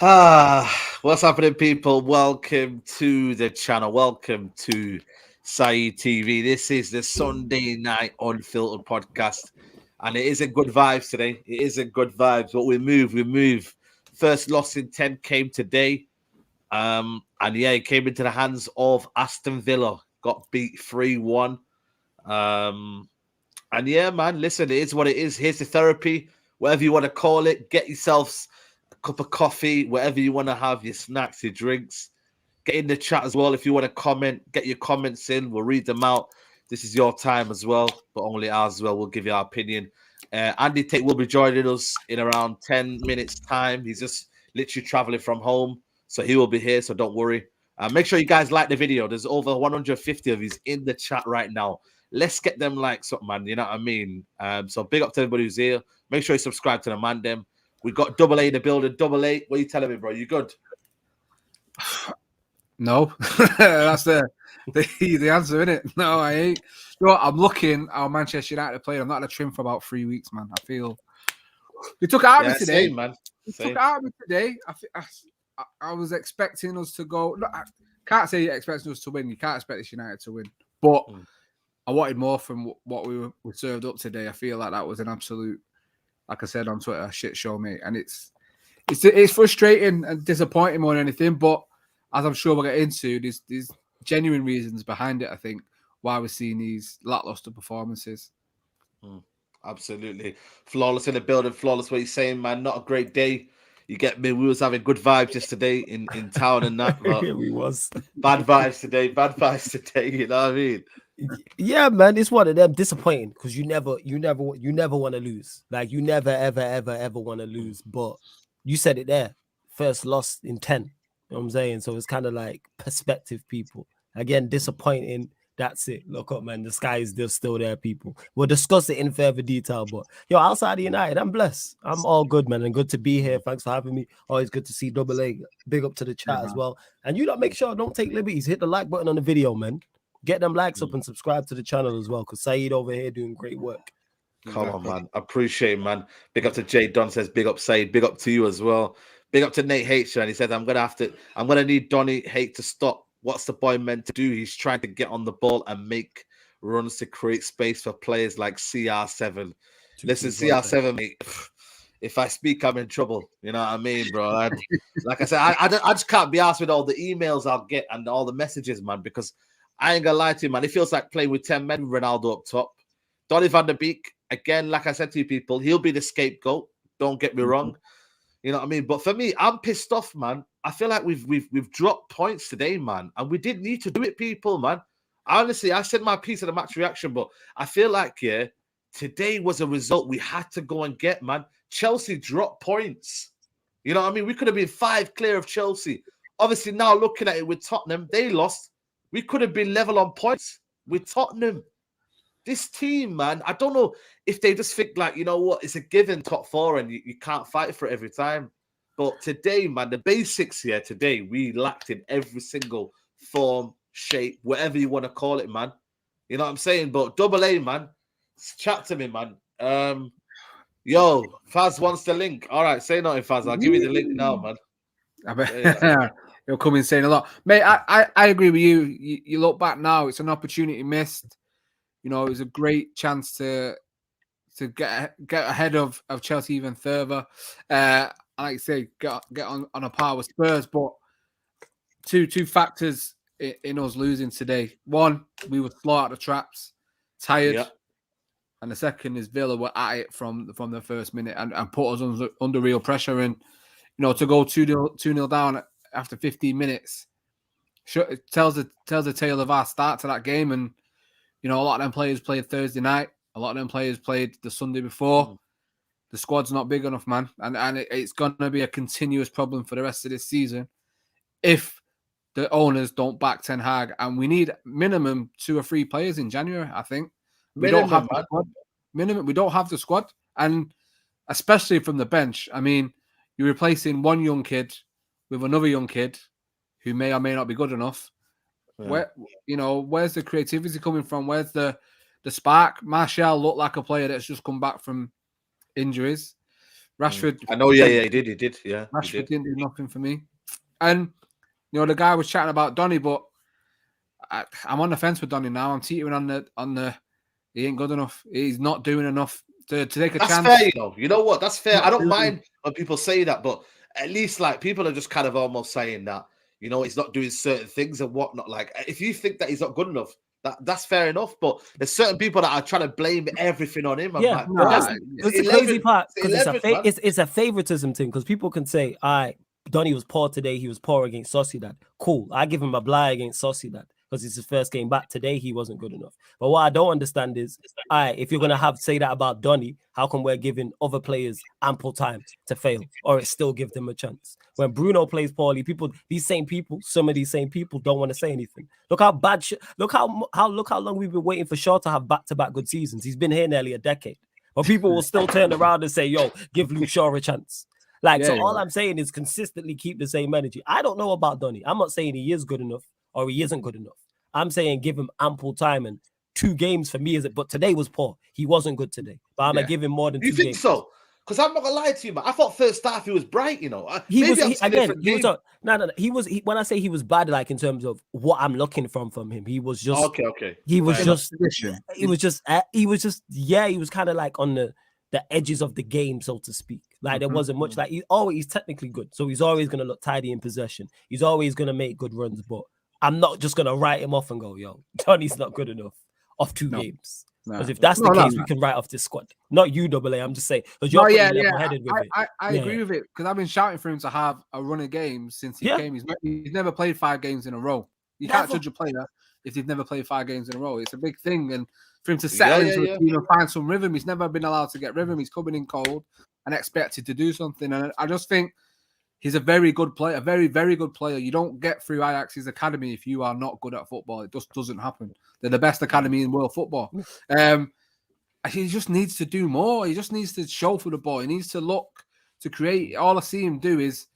What's happening, people? Welcome to the channel. Welcome to Saeed TV. This is the Sunday night Unfiltered podcast, and it isn't good vibes today. It isn't good vibes, but we move. First loss in 10 came today. And yeah, it came into the hands of Aston Villa. Got beat 3-1. And yeah, man, listen, it is what it is. Here's the therapy, whatever you want to call it. Get yourselves a cup of coffee, whatever you want to have, your snacks, your drinks. Get in the chat as well if you want to comment. Get your comments in. We'll read them out. This is your time as well, but only ours as well. We'll give you our opinion. Andy Tate will be joining us in around 10 minutes' time. He's just literally traveling from home, so he will be here, so don't worry. Make sure you guys like the video. There's over 150 of you in the chat right now. Let's get them likes up, man. You know what I mean? So big up to everybody who's here. Make sure you subscribe to the man them. We got Double A in the building. Double A, what are you telling me, bro? You good? No, that's the answer, isn't it? No, I ain't. You know, I'm looking how Manchester United played. I'm not at a trim for about 3 weeks, man. I feel they took it out of me today. Same, man. They took it out of me today. I was expecting us to go. No, I can't say you're expecting us to win. You can't expect this United to win, but I wanted more from what we served up today. I feel like that was an absolute, like I said on Twitter, a shit show, mate. And it's frustrating and disappointing more than anything. But as I'm sure we'll get into, there's genuine reasons behind it, I think, why we're seeing these lackluster performances. Absolutely. Flawless in the building. Flawless, what you're saying, man. Not a great day. You get me? We was having good vibes yesterday in town and that. But we was. Bad vibes today. Bad vibes today. You know what I mean? Yeah, man, it's one of them disappointing because you never want to lose. Like you never, ever want to lose. But you said it there. First loss in 10. You know what I'm saying? So it's kind of like perspective, people. Again, disappointing. That's it. Look up, man. The sky is still there, people. We'll discuss it in further detail. But yo, outside of United, I'm blessed. I'm all good, man. And good to be here. Thanks for having me. Always good to see Double A. Big up to the chat as well. And you don't make sure, don't take liberties. Hit the like button on the video, man. Get them likes up and subscribe to the channel as well. Because Saeed over here doing great work. Come on, man. Appreciate it, man. Big up to Jay Don says, big up Saeed. Big up to you as well. Big up to Nate H. And he said, I'm gonna need Donny Hate to stop. What's the boy meant to do? He's trying to get on the ball and make runs to create space for players like CR7. Listen, CR7, mate. If I speak, I'm in trouble. You know what I mean, bro? Like I said, I just can't be asked with all the emails I'll get and all the messages, man, because I ain't gonna lie to you, man. It feels like playing with 10 men with Ronaldo up top. Donny van der Beek, again, like I said to you people, he'll be the scapegoat. Don't get me wrong. You know what I mean? But for me, I'm pissed off, man. I feel like we've dropped points today, man. And we didn't need to do it, people, man. Honestly, I said my piece of the match reaction, but I feel like, yeah, today was a result we had to go and get, man. Chelsea dropped points. You know what I mean? We could have been 5 clear of Chelsea. Obviously, now looking at it with Tottenham, they lost. We could have been level on points with Tottenham. This team, man, I don't know if they just think like, you know what, it's a given top 4 and you can't fight for it every time. But today, man, the basics here today, we lacked in every single form, shape, whatever you want to call it, man. You know what I'm saying? But Double A, man, chat to me, man. Yo, Faz wants the link. All right, say nothing, Faz. I'll give you the link now, man. I bet you'll come in saying a lot. Mate, I agree with you. You look back now, it's an opportunity missed. You know, it was a great chance to get ahead of Chelsea even further. Like I say, get on a par with Spurs. But two factors in us losing today. One, we were slow out of traps, tired. Yep. And the second is Villa were at it from the first minute and put us under real pressure. And, you know, to go 2-0 down after 15 minutes it tells the tale of our start to that game. And, you know, a lot of them players played Thursday night. A lot of them players played the Sunday before. The squad's not big enough, man. And it's going to be a continuous problem for the rest of this season if the owners don't back Ten Hag. And we need minimum 2 or 3 players in January, I think. We don't have the squad. Minimum. We don't have the squad. And especially from the bench. I mean, you're replacing one young kid with another young kid who may or may not be good enough. Yeah. Where's the creativity coming from? Where's the spark? Martial looked like a player that's just come back from injuries. Rashford. I know, yeah, he did, yeah. Rashford didn't do nothing for me. And the guy was chatting about Donny, but I'm on the fence with Donny now. I'm teetering on the. He ain't good enough. He's not doing enough to take a chance. That's fair, You know what? That's fair. I don't mind when people say that, but at least like people are just kind of almost saying that, he's not doing certain things and whatnot. Like if you think that he's not good enough, that's fair enough. But there's certain people that are trying to blame everything on him. I'm like, it's the crazy part because it's a favoritism thing. Because people can say, "All right, Donny was poor today. He was poor against Sociedad. Cool. I give him a bly against Sociedad because it's his first game back. Today he wasn't good enough. But what I don't understand is, all right, if you're gonna say that about Donny, how come we're giving other players ample time to fail, or it still give them a chance? When Bruno plays poorly, some of these same people don't want to say anything. Look how bad. Look how long we've been waiting for Shaw to have back-to-back good seasons. He's been here nearly a decade, but people will still turn around and say, "Yo, give Luke Shaw a chance." All I'm saying is consistently keep the same energy. I don't know about Donny. I'm not saying he is good enough or he isn't good enough. I'm saying give him ample time, and 2 games for me is it. But today was poor. He wasn't good today. But I'm gonna give him more than 2 games. You think so? Because I'm not gonna lie to you, man. I thought first half he was bright. He was. When I say he was bad, like in terms of what I'm looking from him, he was just okay. He was just kind of like on the edges of the game, so to speak. Like there wasn't much. Like he's technically good, so he's always gonna look tidy in possession. He's always gonna make good runs, but I'm not just gonna write him off and go, "Yo, Donny's not good enough off 2 games." Because if that's the case, we can write off this squad. Not you, AA. I'm just saying because you're level-headed with it. I agree with it because I've been shouting for him to have a run of games since he came. He's never played 5 games in a row. You can't judge a player if they've never played 5 games in a row. It's a big thing, and for him to settle into a team and find some rhythm, he's never been allowed to get rhythm. He's coming in cold and expected to do something, and I just think he's a very good player, a very, very good player. You don't get through Ajax's academy if you are not good at football. It just doesn't happen. They're the best academy in world football. He just needs to do more. He just needs to show for the ball. He needs to look to create. All I see him do is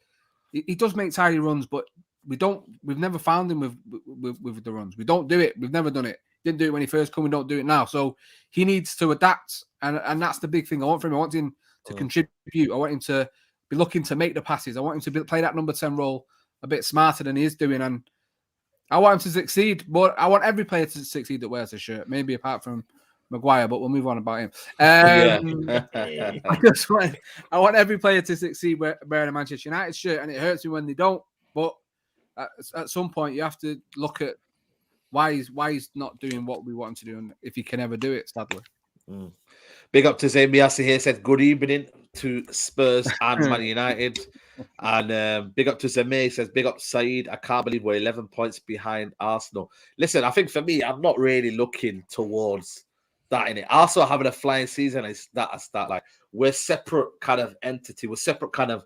he does make tidy runs, but we've never found him with the runs. We don't do it. We've never done it. Didn't do it when he first came. We don't do it now. So he needs to adapt, and that's the big thing I want from him. I want him to contribute. I want him to be looking to make the passes. I want him to play that number 10 role a bit smarter than he is doing, and I want him to succeed. But I want every player to succeed that wears a shirt, maybe apart from Maguire, but we'll move on about him. I want every player to succeed wearing a Manchester United shirt, and it hurts me when they don't. But at some point, you have to look at why he's not doing what we want him to do, and if he can ever do it, sadly. Big up to Zamiasi here, said good evening to Spurs and Man United. And big up to Zamir, says big up Saeed. I can't believe we're 11 points behind Arsenal. Listen, I think for me, I'm not really looking towards that in it. Arsenal having a flying season is that I start like we're separate kind of entity. We're separate kind of.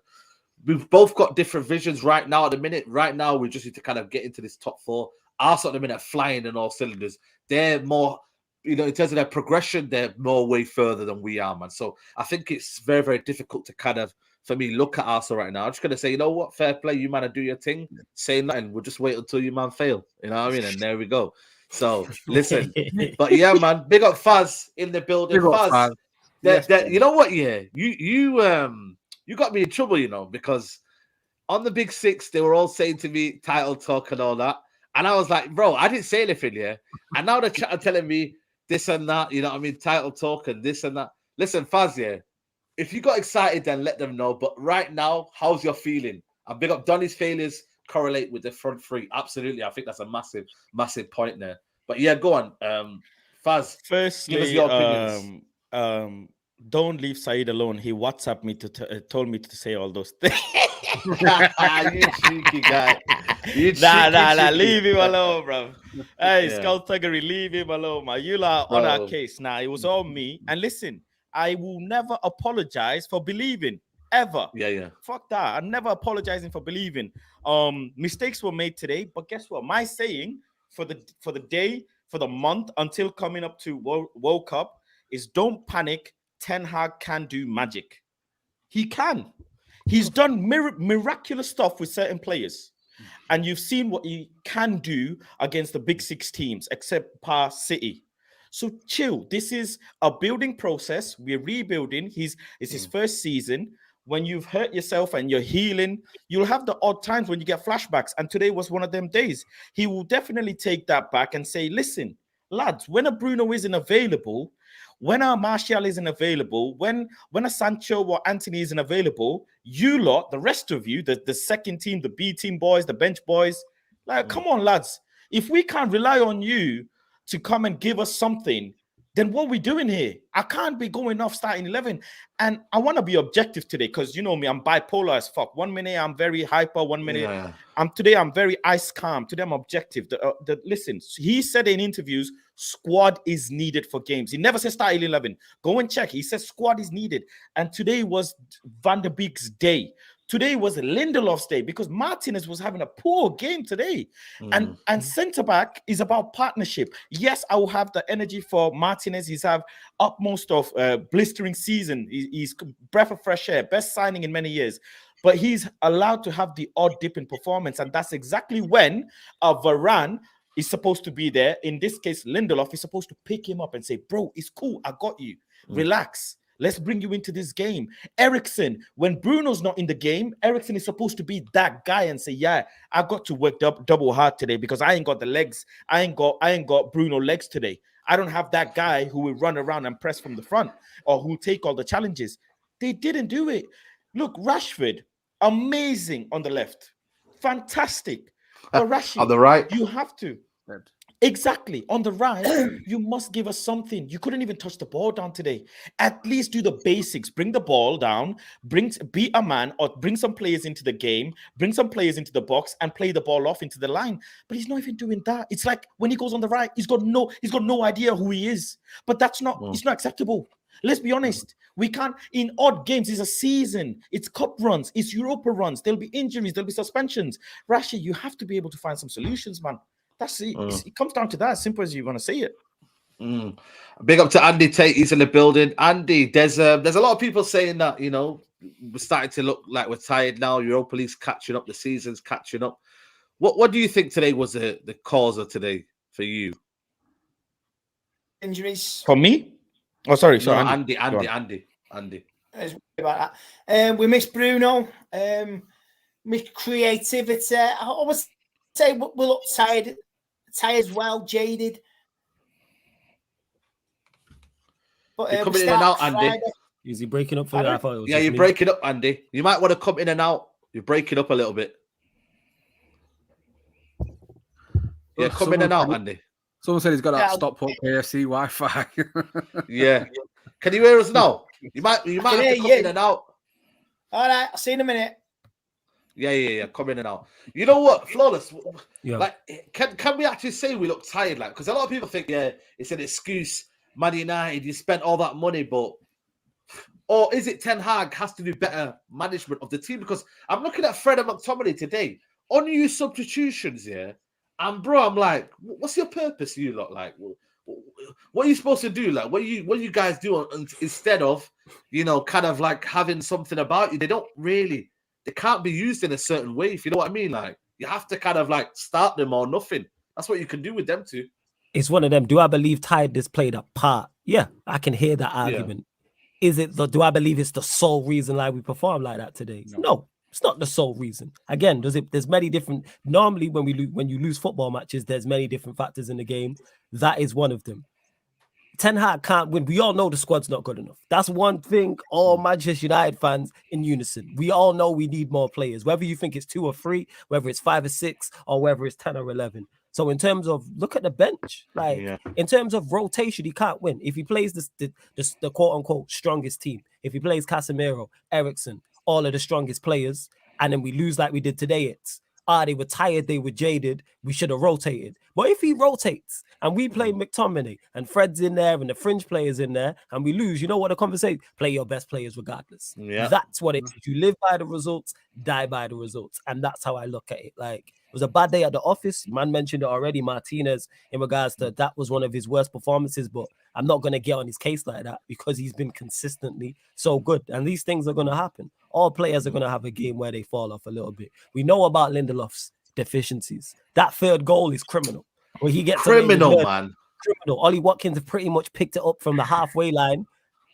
We've both got different visions right now. At the minute, right now, we just need to kind of get into this top 4. Arsenal at the minute flying in all cylinders. They're more, in terms of their progression, they're more way further than we are, man. So I think it's very, very difficult to kind of, for me, look at Arsenal right now. I'm just going to say, you know what, fair play, you man, do your thing. Say nothing. We'll just wait until you man fail. You know what I mean? And there we go. So listen, but yeah, man, big up Faz in the building. Faz, you know what? Yeah, you got me in trouble, because on the Big 6 they were all saying to me title talk and all that, and I was like, bro, I didn't say anything, and now the chat are telling me this and that, you know what I mean, title talk and this and that. Listen, Faz, if you got excited, then let them know. But right now, how's your feeling? And big up Donny's failures correlate with the front 3. Absolutely, I think that's a massive, massive point there. But yeah, go on, Faz. Firstly, give us your opinions. Don't leave Saeed alone. He WhatsApped me told me to say all those things. You cheeky guy. Nah, leave him alone, bro. Hey, Skull Thuggery, leave him alone, man. You are on our case. Nah, it was all me. And listen, I will never apologize for believing. Ever. Yeah. Fuck that. I'm never apologizing for believing. Mistakes were made today, but guess what? My saying for the day, for the month, until coming up to World Cup is don't panic. Ten Hag can do magic. He can. He's done miraculous stuff with certain players. And you've seen what he can do against the Big 6 teams, except past City. So chill. This is a building process. We're rebuilding. It's his first season. when you've hurt yourself and you're healing, you'll have the odd times when you get flashbacks. And today was one of them days. He will definitely take that back and say, listen, lads, when a Bruno isn't available, when a Martial isn't available, when a Sancho or Anthony isn't available, you lot, the rest of you, the second team, the B team boys, the bench boys, like, come on, lads. If we can't rely on you to come and give us something, then what are we doing here? I can't be going off starting 11. And I want to be objective today because you know me, I'm bipolar as fuck. 1 minute I'm very hyper, 1 minute I'm very ice calm. Today I'm objective. Listen, he said in interviews, squad is needed for games. He never said starting 11. Go and check. He said squad is needed. And today was Van der Beek's day. Today was Lindelof's day because Martinez was having a poor game today. And centre-back is about partnership. Yes, I will have the energy for Martinez. He's have utmost of blistering season. He's breath of fresh air, best signing in many years. But he's allowed to have the odd dip in performance. And that's exactly when Varane is supposed to be there. In this case, Lindelof is supposed to pick him up and say, bro, it's cool. I got you. Relax. Let's bring you into this game. Eriksen, when Bruno's not in the game, Eriksen is supposed to be that guy and say, yeah, I got to work double hard today because I ain't got the legs. I ain't got Bruno legs today. I don't have that guy who will run around and press from the front or who will take all the challenges. They didn't do it. Look, Rashford, amazing on the left. Fantastic. But Rashford, on the right, you have to. Exactly. On the right, you must give us something. You couldn't even touch the ball down today. At least do the basics. Bring the ball down, be a man, or bring some players into the game, bring some players into the box and play the ball off into the line. But he's not even doing that. It's like when he goes on the right, he's got no idea who he is. But that's not it's not acceptable. Let's be honest. We can't, in odd games, it's a season. It's cup runs, it's Europa runs. There'll be injuries, there'll be suspensions. Rashi, you have to be able to find some solutions, man. That's it. It comes down to that. As simple as you want to see it. Big up to Andy Tate. He's in the building. Andy, there's a lot of people saying that, you know, we're starting to look like we're tired now. Europa League's catching up. The season's catching up. What do you think today was the cause of today for you? Injuries. For me? Oh, sorry. No, Andy. Andy. About that. We miss Bruno. Miss creativity. I always say we look tired as well, jaded. But you're coming in and out, Andy. Friday. Is he breaking up for you? I thought it was you're breaking up, Andy. You might want to come in and out. You're breaking up a little bit. Yeah, come in and out, Andy. Someone said he's got that Stockport KFC Wi-Fi. Yeah. Can you hear us now? You might have to come in and out. All right, I'll see you in a minute. Yeah. Come in and out. You know what, Flawless? Yeah. Like, can we actually say we look tired? Like, because a lot of people think, it's an excuse. Man United, you spent all that money, but or is it Ten Hag has to do better management of the team? Because I'm looking at Fred and McTominay today, unused substitutions, and bro, I'm like, what's your purpose? You lot, like, what are you supposed to do? Like, what you guys do instead of, you know, kind of like having something about you? They can't be used in a certain way, if you know what I mean. Like, you have to kind of like start them or nothing. That's what you can do with them two. It's one of them. Do I believe tiredness played a part? Yeah, I can hear that argument. Is it do I believe it's the sole reason why we perform like that today? No, it's not the sole reason. Again, there's many different. Normally, when you lose football matches, there's many different factors in the game. That is one of them. Ten Hag can't win. We all know the squad's not good enough. That's one thing. All Manchester United fans in unison. We all know we need more players. Whether you think it's 2 or 3, whether it's 5 or 6, or whether it's 10 or 11. So in terms of look at the bench, in terms of rotation, he can't win. If he plays the quote unquote strongest team, if he plays Casemiro, Eriksen, all of the strongest players, and then we lose like we did today, it's they were tired, they were jaded, we should have rotated. But if he rotates and we play McTominay and Fred's in there and the fringe players in there and we lose, you know what the conversation? Play your best players regardless. Yeah. That's what it is. You live by the results, die by the results. And that's how I look at it. Like, it was a bad day at the office. Man mentioned it already, Martinez, in regards to that was one of his worst performances, but I'm not going to get on his case like that because he's been consistently so good. And these things are going to happen. All players are going to have a game where they fall off a little bit. We know about Lindelof's deficiencies. That third goal is criminal. When he gets criminal, man. Criminal. Ollie Watkins have pretty much picked it up from the halfway line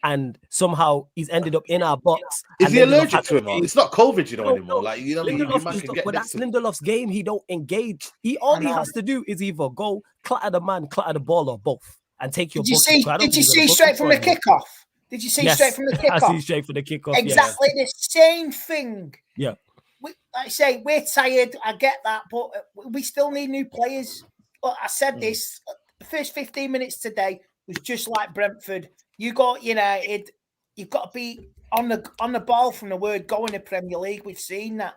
and somehow he's ended up in our box. Is and he Lindelof allergic had to him? Or? It's not COVID, you know, No, anymore. no. Like, you know, what I mean? You Lindelof man just, can get but next that's to. Lindelof's game. He don't engage. All he has to do is either go clatter the man, clatter the ball, or both, and take your. Did you see? I don't Did you think he's see gonna book straight from the him for it, kickoff? Did you see Yes, straight from the I see kickoff? straight from the kickoff. Exactly the same thing. Yeah. Like I say, we're tired. I get that, but we still need new players. But I said this: the first 15 minutes today was just like Brentford. You got United. You've got to be on the ball from the word go in the Premier League. We've seen that.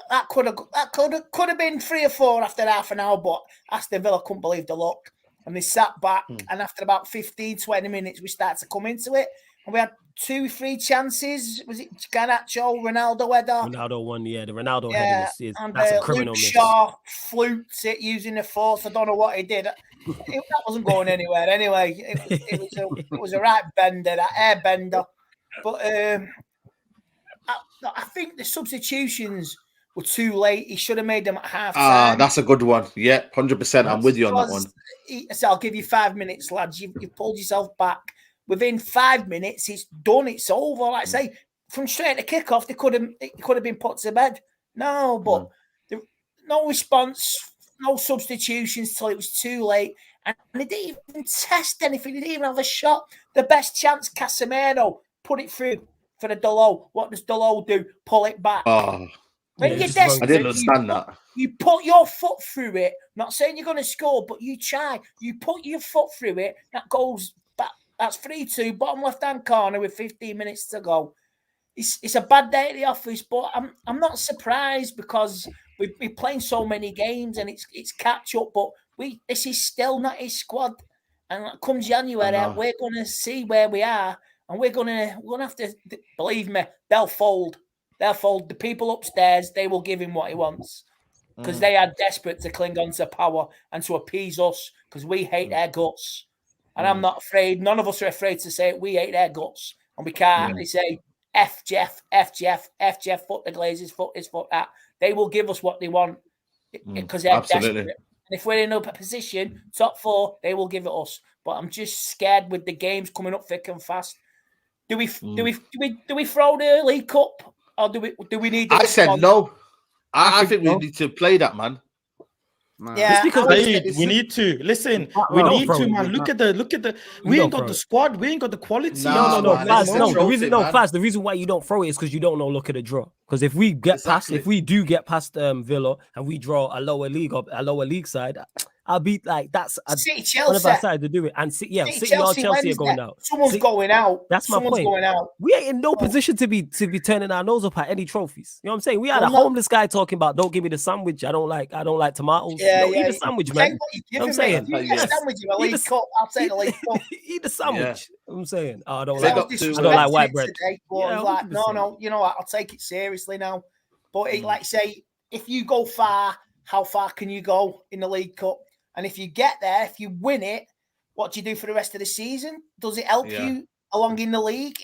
That could have been 3 or 4 after half an hour, but Aston Villa couldn't believe the luck. And they sat back, and after about 15, 20 minutes, we started to come into it. And we had 2-3 chances. Was it Garnacho, Ronaldo header? Ronaldo won, the Ronaldo header and that's a criminal Luke miss. Shaw fluked it using the fourth. I don't know what he did. That wasn't going anywhere anyway. It was a right bender, that air bender. But I think the substitutions were too late. He should have made them at half time. That's a good one. Yeah, 100%. I'm with you on that one. So I'll give you 5 minutes, lads. You've pulled yourself back. Within 5 minutes, it's done. It's over. Like I say, from straight to kickoff, it could have been put to bed. No, but no response, no substitutions till it was too late. And they didn't even test anything. They didn't even have a shot. The best chance, Casemiro, put it through for the Delo. What does Delo do? Pull it back. When you're desperate, I didn't understand that. You put your foot through it. Not saying you're going to score, but you try. You put your foot through it. That goes back. That's 3-2, bottom left-hand corner with 15 minutes to go. It's a bad day at the office, but I'm not surprised because we're playing so many games and it's catch up. But this is still not his squad. And come January, we're going to see where we are, and we're going to have to, believe me, they'll fold. They'll fold. The people upstairs, they will give him what he wants because they are desperate to cling on to power and to appease us because we hate their guts. And I'm not afraid. None of us are afraid to say it. We hate their guts. And we can't. They say, F Jeff, F Jeff, F Jeff, foot the Glazers, foot this, foot that. They will give us what they want because they're desperate. And if we're in a position, top 4, they will give it us. But I'm just scared with the games coming up thick and fast. Do we throw the League Cup? Or do we need? I said no. I think we need to play that, man. Yeah, because we need to listen. We need to, man. Look at the. We ain't got the squad. We ain't got the quality. No. The reason why you don't throw it is because you don't know. Look at the draw. Because if we get past, if we do get past Villa and we draw a lower league side, I'll be like that's City, one of Chelsea. our side to do it. And City or Chelsea are going out. Someone's going out. That's my point. Going out. We ain't in no position to be turning our nose up at any trophies. You know what I'm saying? We had a homeless guy talking about, don't give me the sandwich. I don't like tomatoes. Yeah, eat the sandwich, man. You know what I'm saying? You get a sandwich in a League Cup. I'll take the League Cup. Eat the sandwich. Yeah. I'm saying. I don't like white bread. Today, yeah, like, no. You know what? I'll take it seriously now. But like say, if you go far, how far can you go in the League Cup? And if you get there, if you win it, what do you do for the rest of the season? Does it help you along in the league?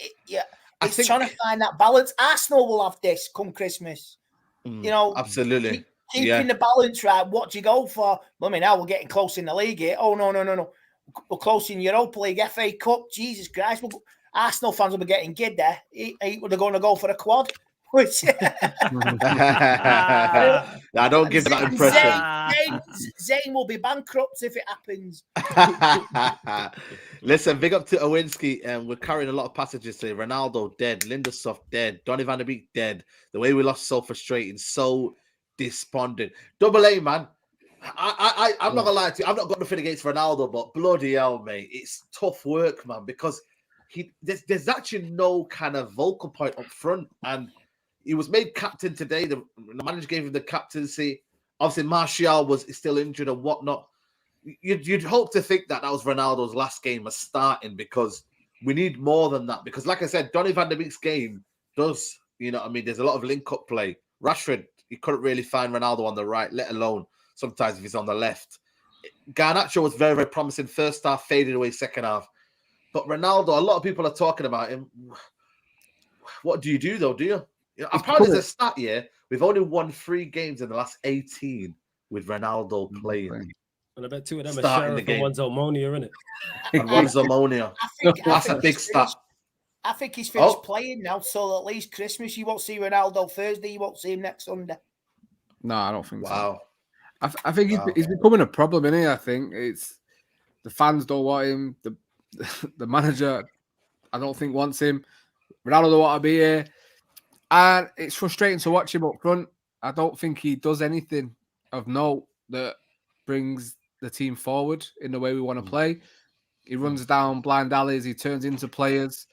It's trying to find that balance. Arsenal will have this come Christmas. Absolutely. Keeping the balance right. What do you go for? I mean, now we're getting close in the league here. Oh, no. We're close in Europa League, FA Cup. Jesus Christ. Arsenal fans will be getting gid there. They're going to go for the quad. I don't give that impression. Zayn will be bankrupt if it happens. Listen, big up to Owinski, and we're carrying a lot of passages today. Ronaldo dead, Lindelof dead, Donny van der Beek dead. The way we lost, so frustrating, so despondent. Double A, man. I'm not gonna lie to you. I've not got nothing against Ronaldo, but bloody hell, mate, it's tough work, man, because there's actually no kind of vocal point up front, and he was made captain today. The manager gave him the captaincy. Obviously, Martial is still injured and whatnot. You'd hope to think that was Ronaldo's last game as starting, because we need more than that. Because, like I said, Donny van der Beek's game does, there's a lot of link-up play. Rashford, you couldn't really find Ronaldo on the right, let alone sometimes if he's on the left. Garnacho was very, very promising first half, faded away second half. But Ronaldo, a lot of people are talking about him. What do you do, though, do you? Apparently, there's a stat here. We've only won 3 games in the last 18 with Ronaldo playing. And I bet 2 of them are Sheriff and one's ammonia, isn't it? And one's ammonia. That's a big stat. I think he's finished playing now till at least Christmas. You won't see Ronaldo Thursday. You won't see him next Sunday. No, I don't think so. Wow. I think he's becoming a problem, isn't he? I think it's the fans don't want him. The manager, I don't think, wants him. Ronaldo don't want to be here. And it's frustrating to watch him up front. I don't think he does anything of note that brings the team forward in the way we want to play. He runs down blind alleys. He turns into players.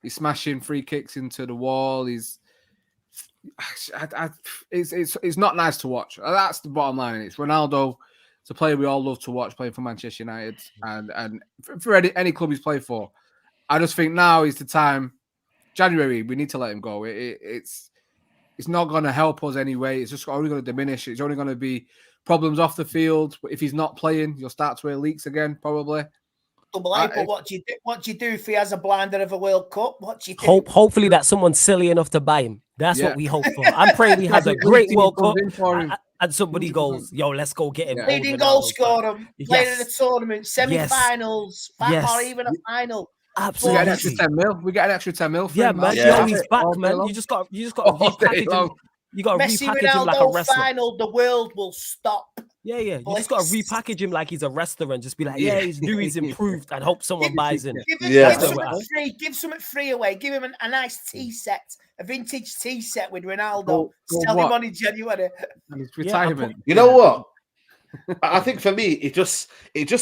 He's smashing free kicks into the wall. It's not nice to watch. That's the bottom line. It's Ronaldo. It's a player we all love to watch playing for Manchester United and for any club he's played for. I just think now is the time. January, we need to let him go. It's not going to help us anyway. It's just only going to diminish. It's only going to be problems off the field. If he's not playing, you'll start to wear leaks again, probably. Double A, but what do you do if he has a blinder of a World Cup? What do you do? Hopefully that someone's silly enough to buy him. That's what we hope for. I'm praying he has a great World Cup and somebody goes, yo, let's go get him. Leading goal scorer, playing in a tournament, semi-finals, or even a final. Absolutely. We get an extra 10 mil. We get an extra 10 mil. Yeah, man. Yo, he's back, man. You just got to repackage him. You got to repackage him like a wrestler. Final, the world will stop. Yeah. You just got to repackage him like he's a wrestler and just be like, he's improved and hope someone buys in. Give something free away. Give him a nice tea set, a vintage tea set with Ronaldo. Sell him on in January. And his retirement. You know what? I think for me, it just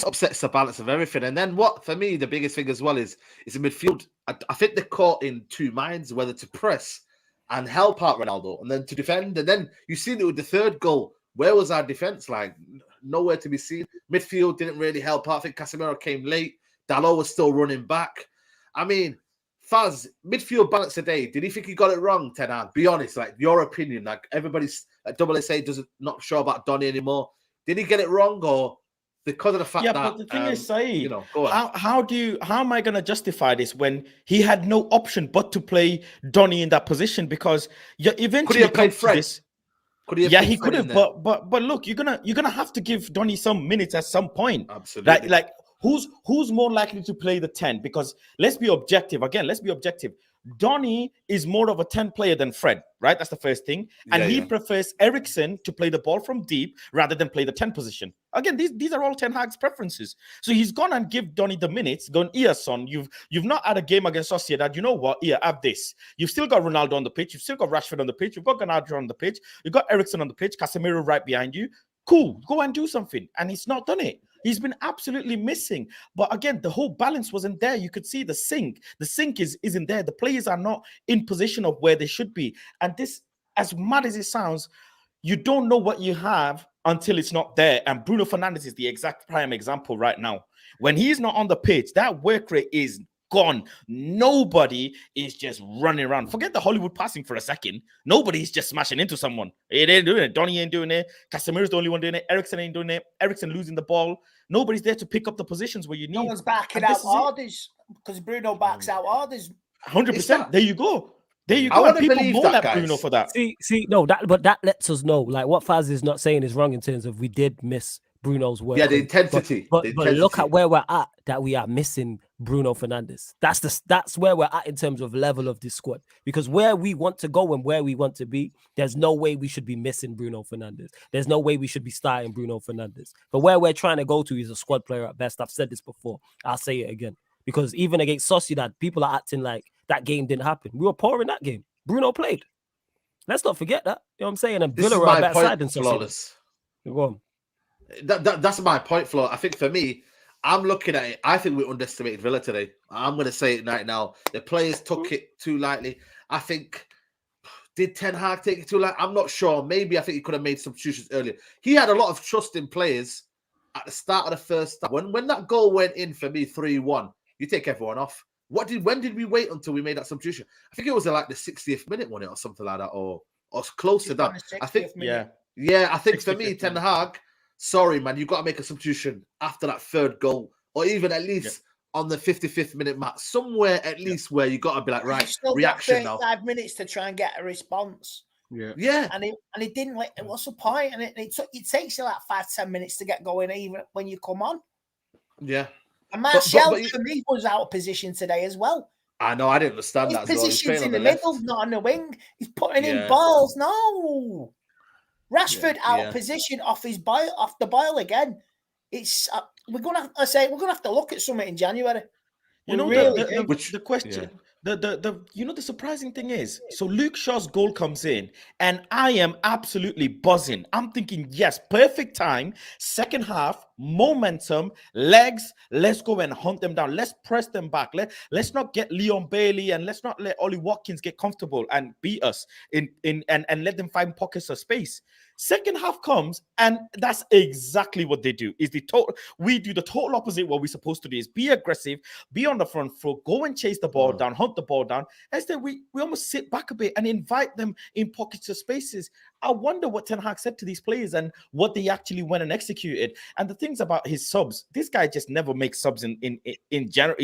upsets the balance of everything. And then what for me, the biggest thing as well is in midfield. I think they're caught in two minds, whether to press and help out Ronaldo and then to defend. And then you see it with the third goal. Where was our defense? Like nowhere to be seen. Midfield didn't really help out. I think Casemiro came late. Dalot was still running back. I mean, Faz, midfield balance today. Did he think he got it wrong, Ten Hag? Be honest, like your opinion. Like everybody's Double SA doesn't not sure about Donny anymore. Did he get it wrong, or because of the fact that? But the thing is, Saeed, go on. how am I going to justify this when he had no option but to play Donny in that position? Because you eventually could he have played Fred? He could have. But look, you're gonna have to give Donny some minutes at some point. Absolutely. Like who's more likely to play the 10? Because let's be objective. Donny is more of a 10 player than Fred, right? That's the first thing. And he prefers Eriksen to play the ball from deep rather than play the 10 position. Again, these are all Ten Hag's preferences. So he's gone and give Donny the minutes, gone, here, son, you've not had a game against Sociedad. You know what? Here, have this. You've still got Ronaldo on the pitch. You've still got Rashford on the pitch. You've got Ronaldo on the pitch. You've got Eriksen on the pitch. Casemiro right behind you. Cool. Go and do something. And he's not done it. He's been absolutely missing. But again, the whole balance wasn't there. You could see the sink. The sink isn't there. The players are not in position of where they should be. And this, as mad as it sounds, you don't know what you have until it's not there. And Bruno Fernandes is the exact prime example right now. When he's not on the pitch, that work rate is gone. Nobody is just running around. Forget the Hollywood passing for a second. Nobody's just smashing into someone. It ain't doing it. Donny ain't doing it. Casemiro's the only one doing it. Eriksen ain't doing it. Eriksen losing the ball. Nobody's there to pick up the positions where you need. No one's backing out Ardis because Bruno backs out Ardis. 100%. There you go. And people moan at Bruno for that. But that lets us know, like what Faz is not saying is wrong in terms of we did miss Bruno's work. Yeah, the intensity. But look at where we're at, that we are missing Bruno Fernandes. That's where we're at in terms of level of this squad. Because where we want to go and where we want to be, there's no way we should be missing Bruno Fernandes. There's no way we should be starting Bruno Fernandes. But where we're trying to go to is a squad player at best. I've said this before. I'll say it again. Because even against Sociedad, people are acting like that game didn't happen. We were poor in that game. Bruno played. Let's not forget that. You know what I'm saying? And Villa are better side than Sociedad. Go on. That's my point, Flo. I think for me, I'm looking at it. I think we underestimated Villa today. I'm going to say it right now. The players took it too lightly. I think, did Ten Hag take it too lightly? I'm not sure. Maybe I think he could have made substitutions earlier. He had a lot of trust in players at the start of the first half. When that goal went in for me, 3-1, you take everyone off. When did we wait until we made that substitution? I think it was like the 60th minute, wasn't it, or something like that, or close to that. I think, I think for me, Ten Hag, sorry, man, you've got to make a substitution after that third goal, or even at least on the 55th minute mark, somewhere at least where you got to be like, right, reaction now. 5 minutes to try and get a response. Yeah. And it didn't. What's the point? And it takes you like 5-10 minutes to get going, even when you come on. Yeah. And Martial, for me, was out of position today as well. I know, I didn't understand His that as well. He's position's playing in on the the left. middle, not on the wing. He's putting in Yeah. balls. No, Rashford out yeah. of position off the ball again. It's we're gonna have to look at something in January. You know, really the question, the surprising thing is, so Luke Shaw's goal comes in, and I am absolutely buzzing. I'm thinking, yes, perfect time, second half, momentum, legs, let's go and hunt them down. Let's press them back. Let's not get Leon Bailey and let's not let Ollie Watkins get comfortable and beat us and let them find pockets of space. Second half comes, and that's exactly what they do. We do the total opposite. What we're supposed to do is be aggressive, be on the front foot, go and chase the ball down, hunt the ball down. Instead, we almost sit back a bit and invite them in pockets of spaces. I wonder what Ten Hag said to these players and what they actually went and executed. And the things about his subs, this guy just never makes subs in general.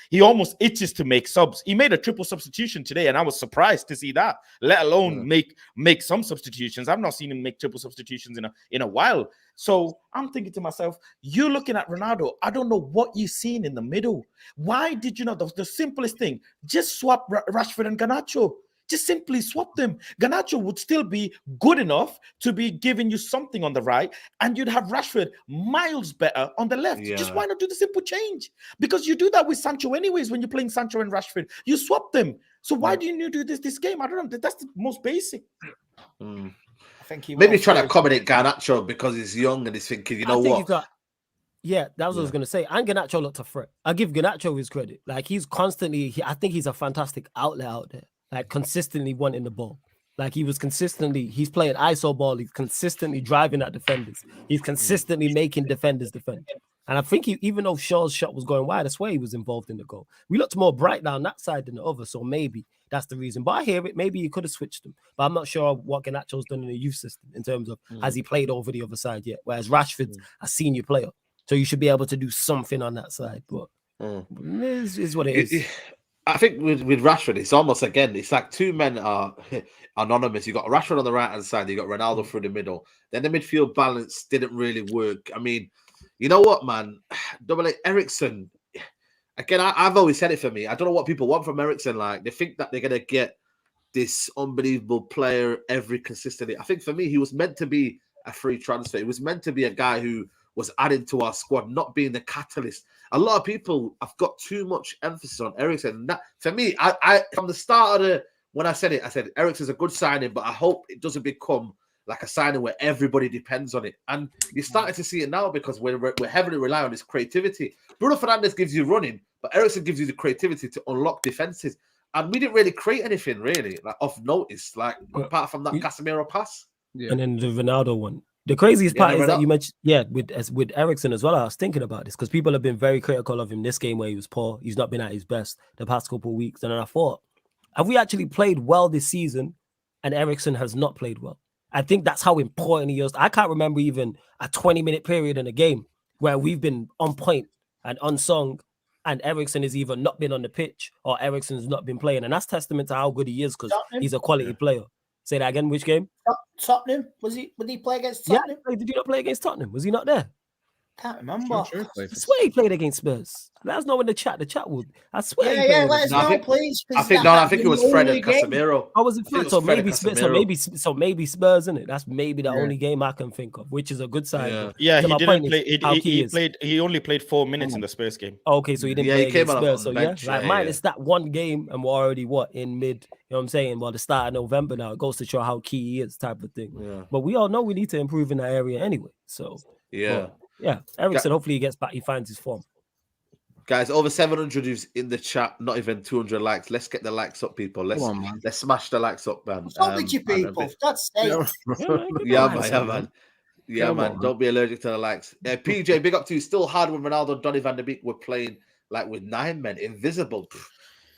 He almost itches to make subs. He made a triple substitution today, and I was surprised to see that, let alone make some substitutions. I've not seen him make triple substitutions in a while. So I'm thinking to myself, you're looking at Ronaldo. I don't know what you're seeing in the middle. Why did you not? The simplest thing, just swap Rashford and Garnacho. Just simply swap them. Garnacho would still be good enough to be giving you something on the right, and you'd have Rashford miles better on the left. Yeah. Just why not do the simple change? Because you do that with Sancho anyways when you're playing Sancho and Rashford. You swap them. So why do you do this game? I don't know. That's the most basic. I think maybe he's trying to accommodate Garnacho because he's young and he's thinking, you know what? Yeah, that was what I was going to say. And Garnacho looked a threat. I give Garnacho his credit. Like, he's constantly, I think he's a fantastic outlet out there. Like, consistently wanting the ball. Like, he's playing ISO ball. He's consistently driving at defenders. He's consistently making defenders defend. And I think even though Shaw's shot was going wide, I swear he was involved in the goal. We looked more bright down that side than the other, so maybe that's the reason. But I hear it. Maybe he could have switched them. But I'm not sure what Garnacho's done in the youth system in terms of has he played over the other side yet? Whereas Rashford's a senior player. So you should be able to do something on that side. But it is what it is. I think with Rashford, it's almost it's like two men are anonymous. You got Rashford on the right hand side, you got Ronaldo through the middle. Then the midfield balance didn't really work. I mean, you know what, man? Double Eriksen. Again, I've always said it for me. I don't know what people want from Eriksen. Like, they think that they're gonna get this unbelievable player consistently. I think for me, he was meant to be a free transfer. He was meant to be a guy who was added to our squad, not being the catalyst. A lot of people have got too much emphasis on Eriksen. That, for me, I from the start of when I said Eriksen's a good signing, but I hope it doesn't become like a signing where everybody depends on it. And you're starting to see it now because we're heavily relying on his creativity. Bruno Fernandes gives you running, but Eriksen gives you the creativity to unlock defenses. And we didn't really create anything really like off notice, like apart from that Casemiro pass. Yeah. And then the Ronaldo one. The craziest part is that you mentioned, with Eriksen as well. I was thinking about this because people have been very critical of him this game where he was poor. He's not been at his best the past couple of weeks. And then I thought, have we actually played well this season? And Eriksen has not played well. I think that's how important he is. I can't remember even a 20-minute period in a game where we've been on point and unsung, and Eriksen has either not been on the pitch or Eriksen's not been playing. And that's testament to how good he is because he's a quality player. Say that again. Which game? Tottenham. Did he play against Tottenham? Yeah. Did you not play against Tottenham? Was he not there? Can't remember. I swear he played against Spurs. Let us know in the chat. The chat would. I swear. Yeah. Let us know, please. I think it was Fred and Casemiro. I was in Fred. So maybe Spurs, isn't it? That's maybe the only game I can think of, which is a good sign. Yeah, he didn't play. He only played 4 minutes in the Spurs game. Okay, so he didn't play against Spurs. So bench, minus that one game, and we're already in mid. You know what I'm saying? Well, the start of November now. It goes to show how key he is, type of thing. Yeah. But we all know we need to improve in that area anyway. So Eriksen, hopefully he gets back. He finds his form. Guys, over 700 who's in the chat, not even 200 likes. Let's get the likes up, people. Let's smash the likes up, man. What's wrong with you people? That's man. Yeah, man. Don't be allergic to the likes. PJ, big up to you. Still hard when Ronaldo and Donny van de Beek were playing like with 9 men, invisible.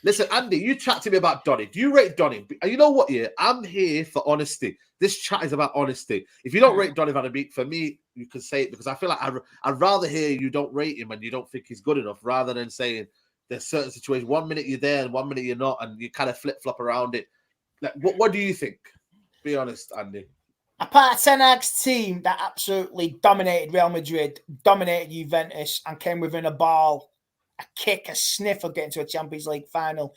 Listen, Andy, you chat to me about Donny. Do you rate Donny? You know what? Yeah, I'm here for honesty. This chat is about honesty. If you don't rate Donny van de Beek, for me, you can say it because I feel like I'd rather hear you don't rate him and you don't think he's good enough rather than saying there's certain situations. 1 minute you're there and 1 minute you're not, and you kind of flip flop around it. Like, what do you think? Be honest, Andy. A part of Ten Hag's team that absolutely dominated Real Madrid, dominated Juventus, and came within a ball kick, a sniff of getting to a Champions League final.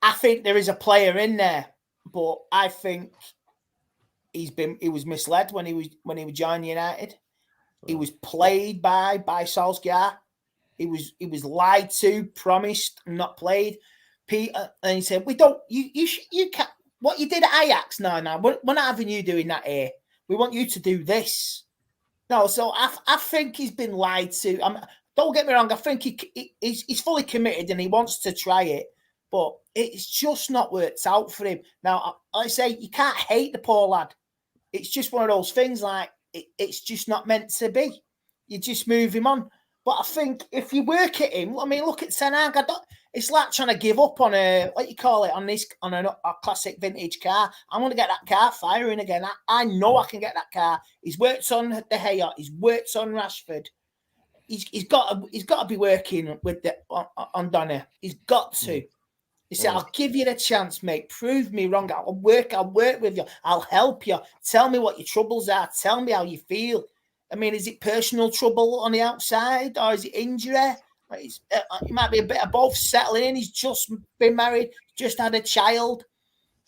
I think there is a player in there, but I think he was misled when he was joining United. He was played by Solskjaer. He was lied to, promised, not played. Peter, and he said, "We don't. You can't. What you did at Ajax? No, we're not having you doing that here. We want you to do this." No, so I think he's been lied to. Don't get me wrong. I think he's fully committed and he wants to try it, but it's just not worked out for him. Now, I say you can't hate the poor lad. It's just one of those things. Like it's just not meant to be. You just move him on. But I think if you work at him, I mean, look at Ten Hag. It's like trying to give up on a classic vintage car. I'm going to get that car firing again. I know I can get that car. He's worked on De Gea. He's worked on Rashford. He's got to be working with on Donny. He's got to. He said, "I'll give you the chance, mate. Prove me wrong. I'll work with you. I'll help you. Tell me what your troubles are. Tell me how you feel. I mean, is it personal trouble on the outside or is it injury? It might be a bit of both. Settling in. He's just been married, just had a child.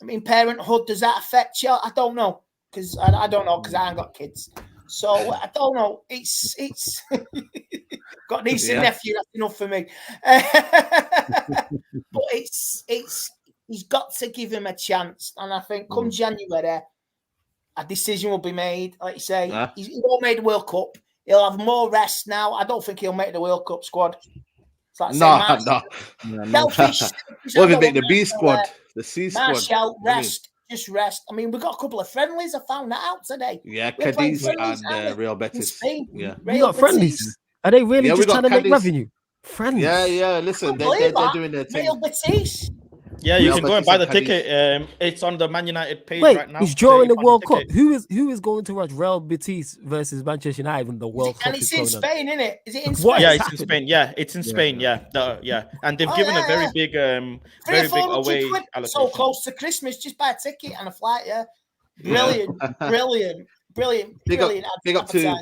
I mean, parenthood, does that affect you? I don't know because I don't know because I ain't got kids. So I don't know. It's got a niece and nephew. That's enough for me. But he's got to give him a chance, and I think come January, a decision will be made. Like you say, he won't make the World Cup. He'll have more rest now. I don't think he'll make the World Cup squad. It's like No. What if we make the B squad, the C squad? Martial, rest. Just rest. I mean, we've got a couple of friendlies. I found that out today. Yeah, Cadiz and Real Betis. Yeah, we got friendlies. Are they really just trying to make revenue? Friendlies. Yeah. Listen, they're doing their thing. Real Betis. Yeah, you can go and buy the ticket. It's on the Man United page right now. He's drawing the World Cup. Who is going to watch Real Betis versus Manchester United in the World Cup? And it's in Spain, isn't it? Is it in Spain? Yeah, it's in Spain. Yeah, it's in Spain. Yeah, and they've given a very big, very big away allocation. So close to Christmas, just buy a ticket and a flight. Yeah, brilliant. Big up to.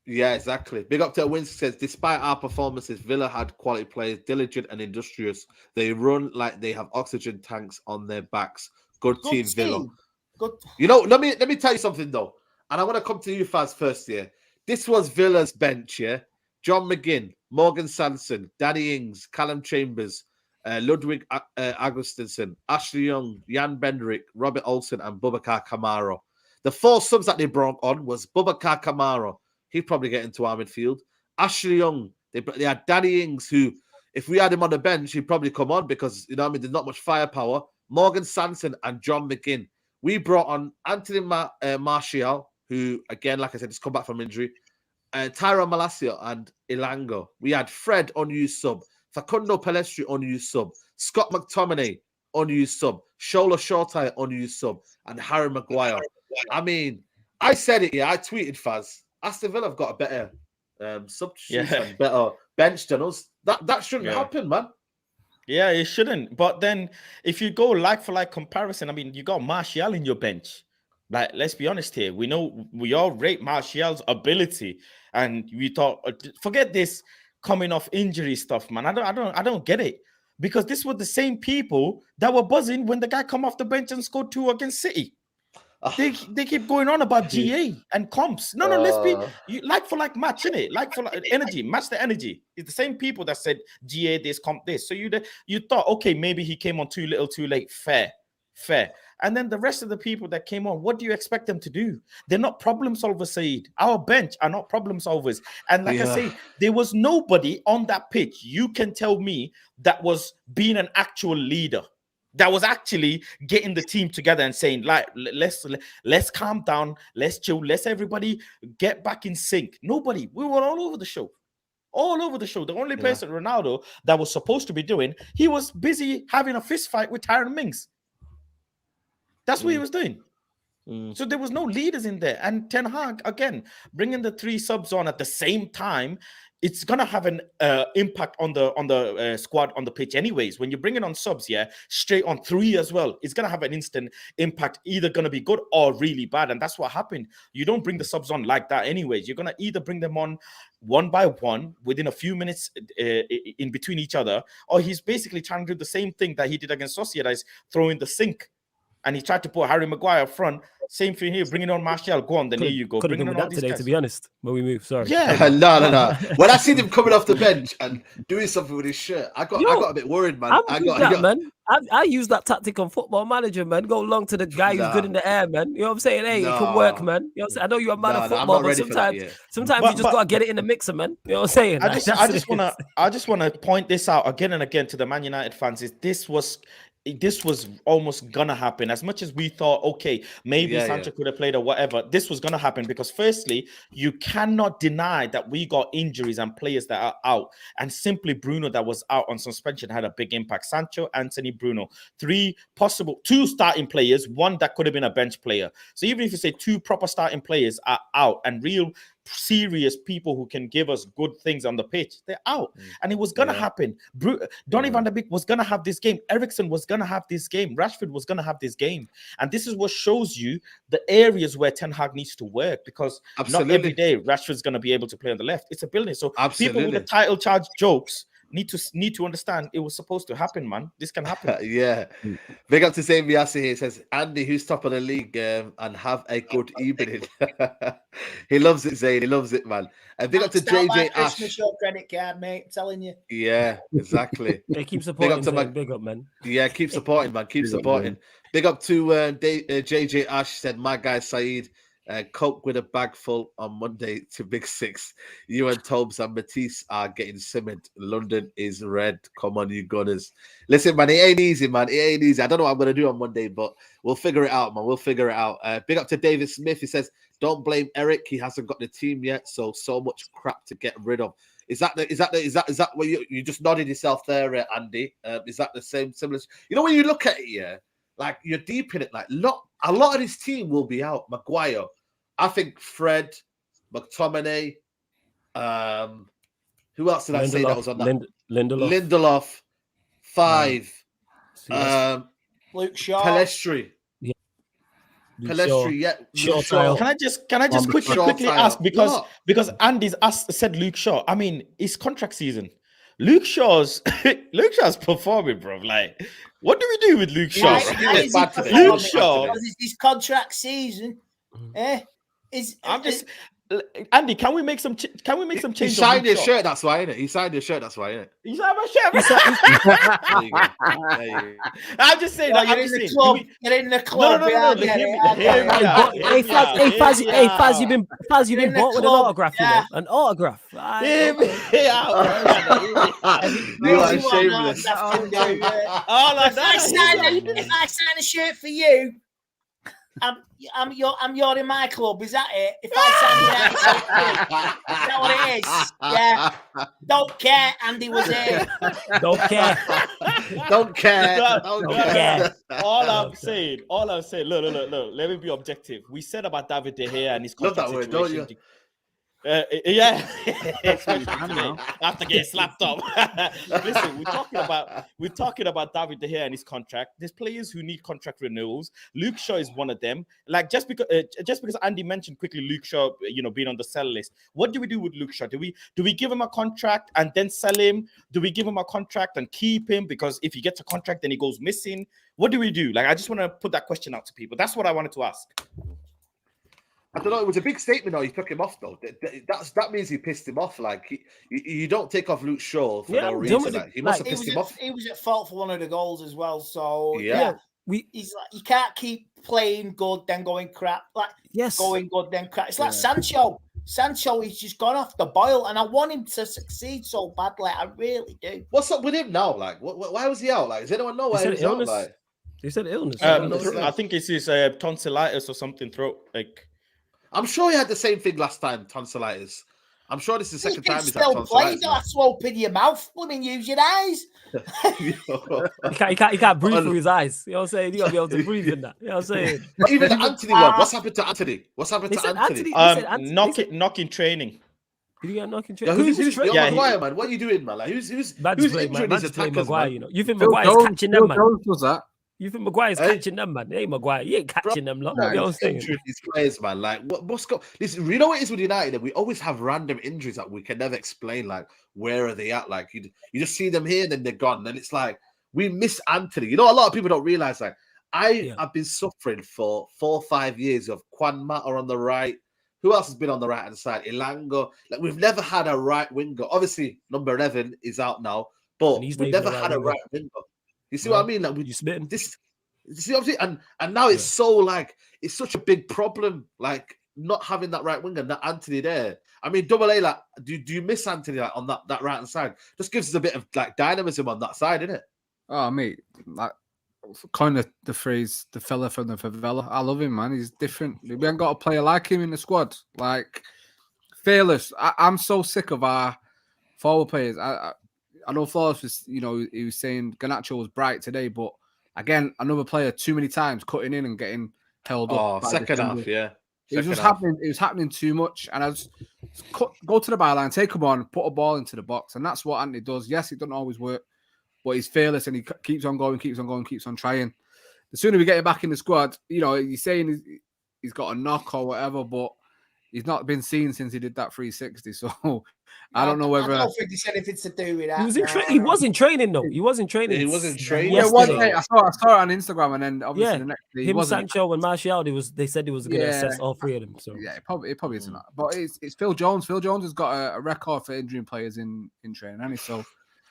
Yeah, exactly. Big up to Winston says, despite our performances, Villa had quality players, diligent and industrious. They run like they have oxygen tanks on their backs. Good team, Villa. Good. You know, let me tell you something though, and I want to come to you Faz first. Yeah, this was Villa's bench. Yeah, John McGinn, Morgan Sanson, Danny Ings, Callum Chambers, Ludwig Augustinson, Ashley Young, Jan Bendrick, Robert Olsen, and Boubacar Kamara. The 4 subs that they brought on was Boubacar Kamara. He'd probably get into our midfield. Ashley Young, they had Danny Ings, who, if we had him on the bench, he'd probably come on because, you know what I mean, there's not much firepower. Morgan Sanson and John McGinn. We brought on Anthony Martial, who, again, like I said, just come back from injury, Tyron Malacia and Ilanga. We had Fred, unused sub, Facundo Pelestri, unused sub, Scott McTominay, unused sub, Shola Shortai, unused sub, and Harry Maguire. I mean, I said it, I tweeted Faz. Aston Villa have got a better substitute and better bench than us. That shouldn't happen, man. Yeah, it shouldn't. But then if you go like for like comparison, I mean, you got Martial in your bench. Like, let's be honest here. We know we all rate Martial's ability, and we thought, forget this coming off injury stuff, man. I don't get it, because this were the same people that were buzzing when the guy come off the bench and scored 2 against City. They keep going on about GA and comps. No, let's be like for like match, innit? Like for like energy, match the energy. It's the same people that said GA this, comp this. So you thought, okay, maybe he came on too little, too late. Fair. And then the rest of the people that came on, what do you expect them to do? They're not problem solvers, Saeed. Our bench are not problem solvers. And like I say, there was nobody on that pitch, you can tell me, that was being an actual leader, that was actually getting the team together and saying, like, let's calm down, let's chill, let's everybody get back in sync. Nobody. We were all over the show. The only person, Ronaldo, that was supposed to be doing, he was busy having a fist fight with Tyron Mings. That's what he was doing. So there was no leaders in there. And Ten Hag, again, bringing the 3 subs on at the same time, it's gonna have an impact on the squad on the pitch anyways. When you're bringing on subs, straight on 3 as well, it's gonna have an instant impact, either gonna be good or really bad, and that's what happened. You don't bring the subs on like that anyways. You're gonna either bring them on one by one within a few minutes in between each other, or he's basically trying to do the same thing that he did against Sociedad, is throw in the sink. And he tried to put Harry Maguire up front. Same thing here. Bringing on Martial. Go on, then here you go. Could have Bringing done on with all that today, these to guys. be honest. When we move, sorry. Yeah. No. When I seen him coming off the bench and doing something with his shirt, I got a bit worried, man. Man. I use that tactic on Football Manager, man. Go along to the guy who's good in the air, man. You know what I'm saying? Hey, it can work, man. You know what I'm saying? I know you're a man of football, but sometimes you just gotta get it in the mixer, man. You know what I'm saying? I just wanna point this out again and again to the Man United fans. This was almost gonna happen. As much as we thought, okay, maybe Sancho could have played or whatever, this was gonna happen because firstly, you cannot deny that we got injuries and players that are out, and simply Bruno that was out on suspension had a big impact. Sancho, Anthony, Bruno, 2 starting players, 1 that could have been a bench player. So even if you say 2 proper starting players are out and real serious people who can give us good things on the pitch, they're out. And it was gonna happen. Donny van der Beek was gonna have this game. Eriksen was gonna have this game. Rashford was gonna have this game. And this is what shows you the areas where Ten Hag needs to work, because not every day Rashford's gonna be able to play on the left. It's a building. So people with the title charge jokes need to understand it was supposed to happen, man. This can happen. Big up to Zayn Biasi here. He says, Andy, who's top of the league, and have a good evening. He loves it, Zayn. He loves it, man. And big up to JJ Ash. Christmas your credit card, mate. I'm telling you. Yeah, exactly. They keep supporting. Big up, man. Yeah, keep supporting, man. Keep supporting. Big up to JJ Ash. Said, my guy Saeed, cope with a bag full on Monday to Big Six. You and Tobes and Matisse are getting simmered. London is red. Come on, you Gunners. Listen, man, it ain't easy, man. It ain't easy. I don't know what I'm going to do on Monday, but we'll figure it out, man. We'll figure it out. Big up to David Smith. He says, don't blame Eric. He hasn't got the team yet, so much crap to get rid of. Is that what you just nodded yourself there, Andy? Is that the similar? You know, when you look at it, like you're deep in it. Like, look, a lot of this team will be out. Maguire, I think Fred, McTominay. Who else did I say that was on that? Lindelof. 5. Luke Shaw. Palestri. Shaw. Can I just quickly ask, because Andy's said Luke Shaw. I mean, it's contract season. Luke Shaw's performing, bro. Like, what do we do with Luke Shaw? Luke Shaw, because it's his contract season. Andy, can we make some changes? He signed his shirt, that's why, innit? He signed his shirt, that's why, innit? He signed my shirt. I'm just saying. You're in the club. You're in the club. Hey, Faz, you've been bought with an autograph, you know? An autograph. You are shameless. If I sign a shirt for you, you're in my club. Is that it? If I sign that, is that what it is? Yeah. Don't care. Andy was here. Don't care. Don't care. All I'm saying. Look. Let me be objective. We said about David De Gea and his contract situation. Don't you? Yeah, after getting slapped up. Listen, we're talking about David De Gea and his contract. There's players who need contract renewals. Luke Shaw is one of them. Like, just because Andy mentioned quickly Luke Shaw, being on the sell list. What do we do with Luke Shaw? Do we give him a contract and then sell him? Do we give him a contract and keep him? Because if he gets a contract, then he goes missing. What do we do? Like, I just want to put that question out to people. That's what I wanted to ask. I don't know. It was a big statement. He took him off, though. That means he pissed him off. Like, you don't take off Luke Shaw for no reason. He must have pissed him off. He was at fault for one of the goals as well. So yeah. He's like, you can't keep playing good then going crap. Like, going good then crap. It's like Sancho. Sancho, he's just gone off the boil, and I want him to succeed so badly. I really do. What's up with him now? Like, why was he out? Like, does anyone know why he was out? Like, he said illness. I think it's his tonsillitis or something. Throat, like. I'm sure he had the same thing last time, tonsillitis. I'm sure this is the second time he's had tonsillitis. You don't have to open your mouth. Use your eyes. He can't breathe through his eyes. You know what I'm saying? You got to be able to breathe in that. You know what I'm saying? Even the Anthony one. What's happened to Anthony? Knock in training. Did he get knocked in Yeah, training? who's Yeah, Maguire, man? What are you doing, man? Like, who's Man just playing injuring these attackers, Maguire, man? you know. You think Phil Maguire's Jones, catching Phil them, man? Jones does that. You think Maguire's Hey? catching them, man? Hey, Maguire, he ain't catching them, lot. Nah, You know what I'm saying? Injuring these players, man. Like, what's go? Listen, you know what it is with United? We always have random injuries that we can never explain. Like, where are they at? Like, you just see them here, then they're gone. And it's like we miss Anthony. You know, a lot of people don't realize. Like, I've been suffering for 4 or 5 years of Quan Mata on the right. Who else has been on the right hand side? Ilango. Like, we've never had a right winger. Obviously, number 11 is out now, but And he's we've not even never a right had a winger. right winger. You see what I mean? Like, You smitten? this. You see what I'm saying? And now it's so like it's such a big problem, like not having that right winger, that Anthony there. I mean, double A, like, do you miss Anthony like on that right hand side? Just gives us a bit of like dynamism on that side, innit? Oh, mate, like kind of the phrase "the fella from the favela." I love him, man. He's different. We haven't got a player like him in the squad. Like fearless. I'm so sick of our forward players. I know Flores was, you know, he was saying Garnacho was bright today, but again, another player too many times cutting in and getting held up. Oh, second half, yeah. It was just happening. It was happening too much, and I was go to the byline, take him on, put a ball into the box, and that's what Anthony does. Yes, it doesn't always work, but he's fearless and he keeps on going, keeps on trying. The sooner we get him back in the squad, you know, he's saying he's got a knock or whatever, but he's not been seen since he did that 360. So I don't know whether. I don't think there's anything to do with that. He was in training though. He wasn't training. He wasn't training. Yeah, one yesterday. day I saw it on Instagram, and then obviously the next day he Him, wasn't. Sancho, and Martial. They said they was going to assess all three of them. So Yeah, it probably isn't that. But it's Phil Jones. Phil Jones has got a record for injuring players in training, and so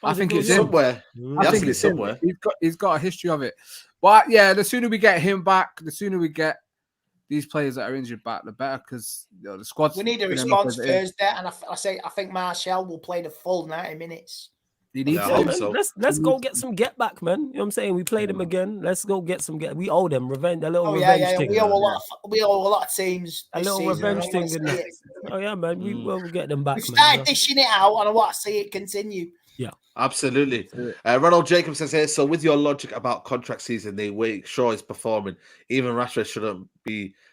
I think it's somewhere. I think it's somewhere. He's got a history of it. But yeah, the sooner we get him back, the sooner we get these players that are injured back, the better. Because the squad. We need a response Thursday, and I think Martial will play the full 90 minutes. You need let's go get some get back, man. You know what I'm saying? We played them again. Let's go get some get. We owe them revenge. A little revenge thing. We owe a lot of teams. A little revenge thing. Oh yeah, man. We will get them back. We started dishing it out, and I want to see it continue. Yeah, absolutely. Ronald Jacobs says here, so with your logic about contract season, they wait. Shaw is performing. Even Rashford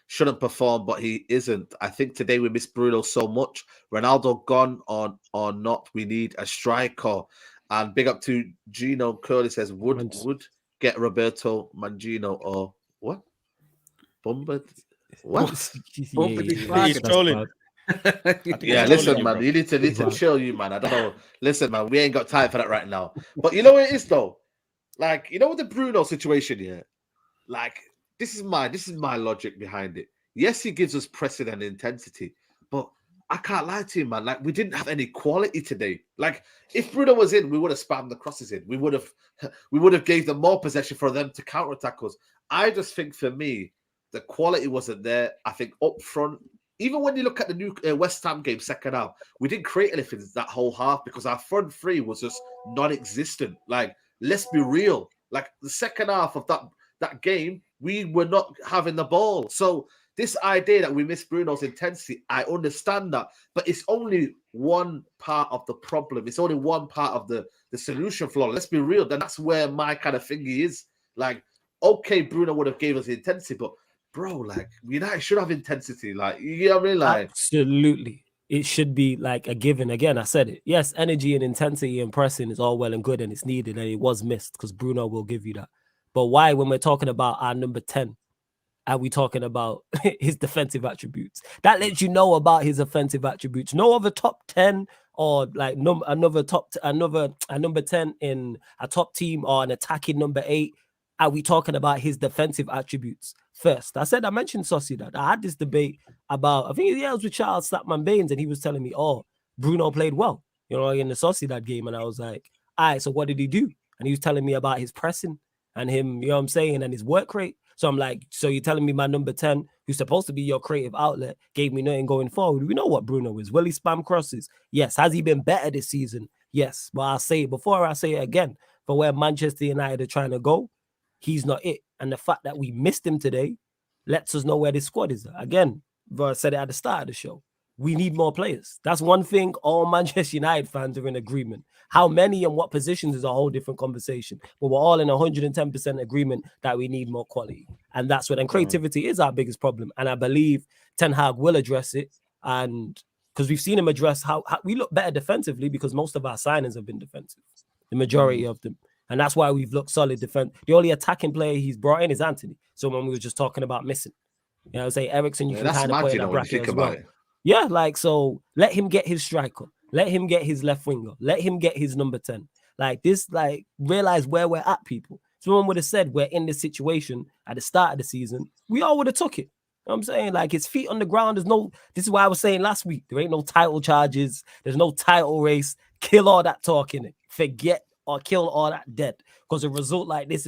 shouldn't perform, but he isn't. I think today we miss Bruno so much. Ronaldo gone or not, we need a striker. And big up to Gino Curley says, would get Roberto Mangino or what? Bumba? What? He's trolling. Yeah, listen, man. You need to chill, you man. I don't know. Listen, man, we ain't got time for that right now. But you know what it is though? Like, you know, with the Bruno situation here, like this is my logic behind it. Yes, he gives us pressing and intensity, but I can't lie to you, man. Like, we didn't have any quality today. Like, if Bruno was in, we would have spammed the crosses in. We would have gave them more possession for them to counterattack us. I just think for me, the quality wasn't there. I think up front, even when you look at the new West Ham game second half, we didn't create anything that whole half because our front three was just non-existent. Like, let's be real. Like, the second half of that game, we were not having the ball. So this idea that we miss Bruno's intensity, I understand that, but it's only one part of the problem. It's only one part of the solution flaw. Let's be real. Then that's where my kind of thingy is. Like, okay, Bruno would have gave us the intensity, but bro, like, United should have intensity. Like, you know what I mean? Like, absolutely. It should be like a given. Again, I said it. Yes, energy and intensity and pressing is all well and good and it's needed and it was missed because Bruno will give you that. But why, when we're talking about our number 10, are we talking about his defensive attributes? That lets you know about his offensive attributes. No other top 10 or like a number 10 in a top team or an attacking number 8. Are we talking about his defensive attributes first? I mentioned Sociedad. I had this debate about, I think it was with Charles Slapman Baines, and he was telling me, oh, Bruno played well, you know, in the Sociedad game. And I was like, all right, so what did he do? And he was telling me about his pressing and him, you know what I'm saying, and his work rate. So I'm like, so you're telling me my number 10, who's supposed to be your creative outlet, gave me nothing going forward. We know what Bruno is. Will he spam crosses? Yes. Has he been better this season? Yes. But I'll say it before I say it again. For where Manchester United are trying to go, he's not it. And the fact that we missed him today lets us know where this squad is. Again, I said it at the start of the show. We need more players. That's one thing all Manchester United fans are in agreement. How many and what positions is a whole different conversation. But we're all in 110% agreement that we need more quality. And that's what, and creativity is our biggest problem. And I believe Ten Hag will address it. And because we've seen him address how we look better defensively because most of our signings have been defensive, the majority of them. And that's why we've looked solid defense. The only attacking player he's brought in is Anthony. Someone we were just talking about missing. You know, say Ericsson, you can that's kind of mad, put you in know, a when you bracket think as about well. it. Yeah, like, so let him get his striker. Let him get his left winger. Let him get his number 10. Like this, like, realize where we're at, people. Someone would have said we're in this situation at the start of the season. We all would have took it. You know what I'm saying? Like, his feet on the ground. This is why I was saying last week, there ain't no title charges. There's no title race. Kill all that talk in it. Forget or kill all that dead. Because a result like this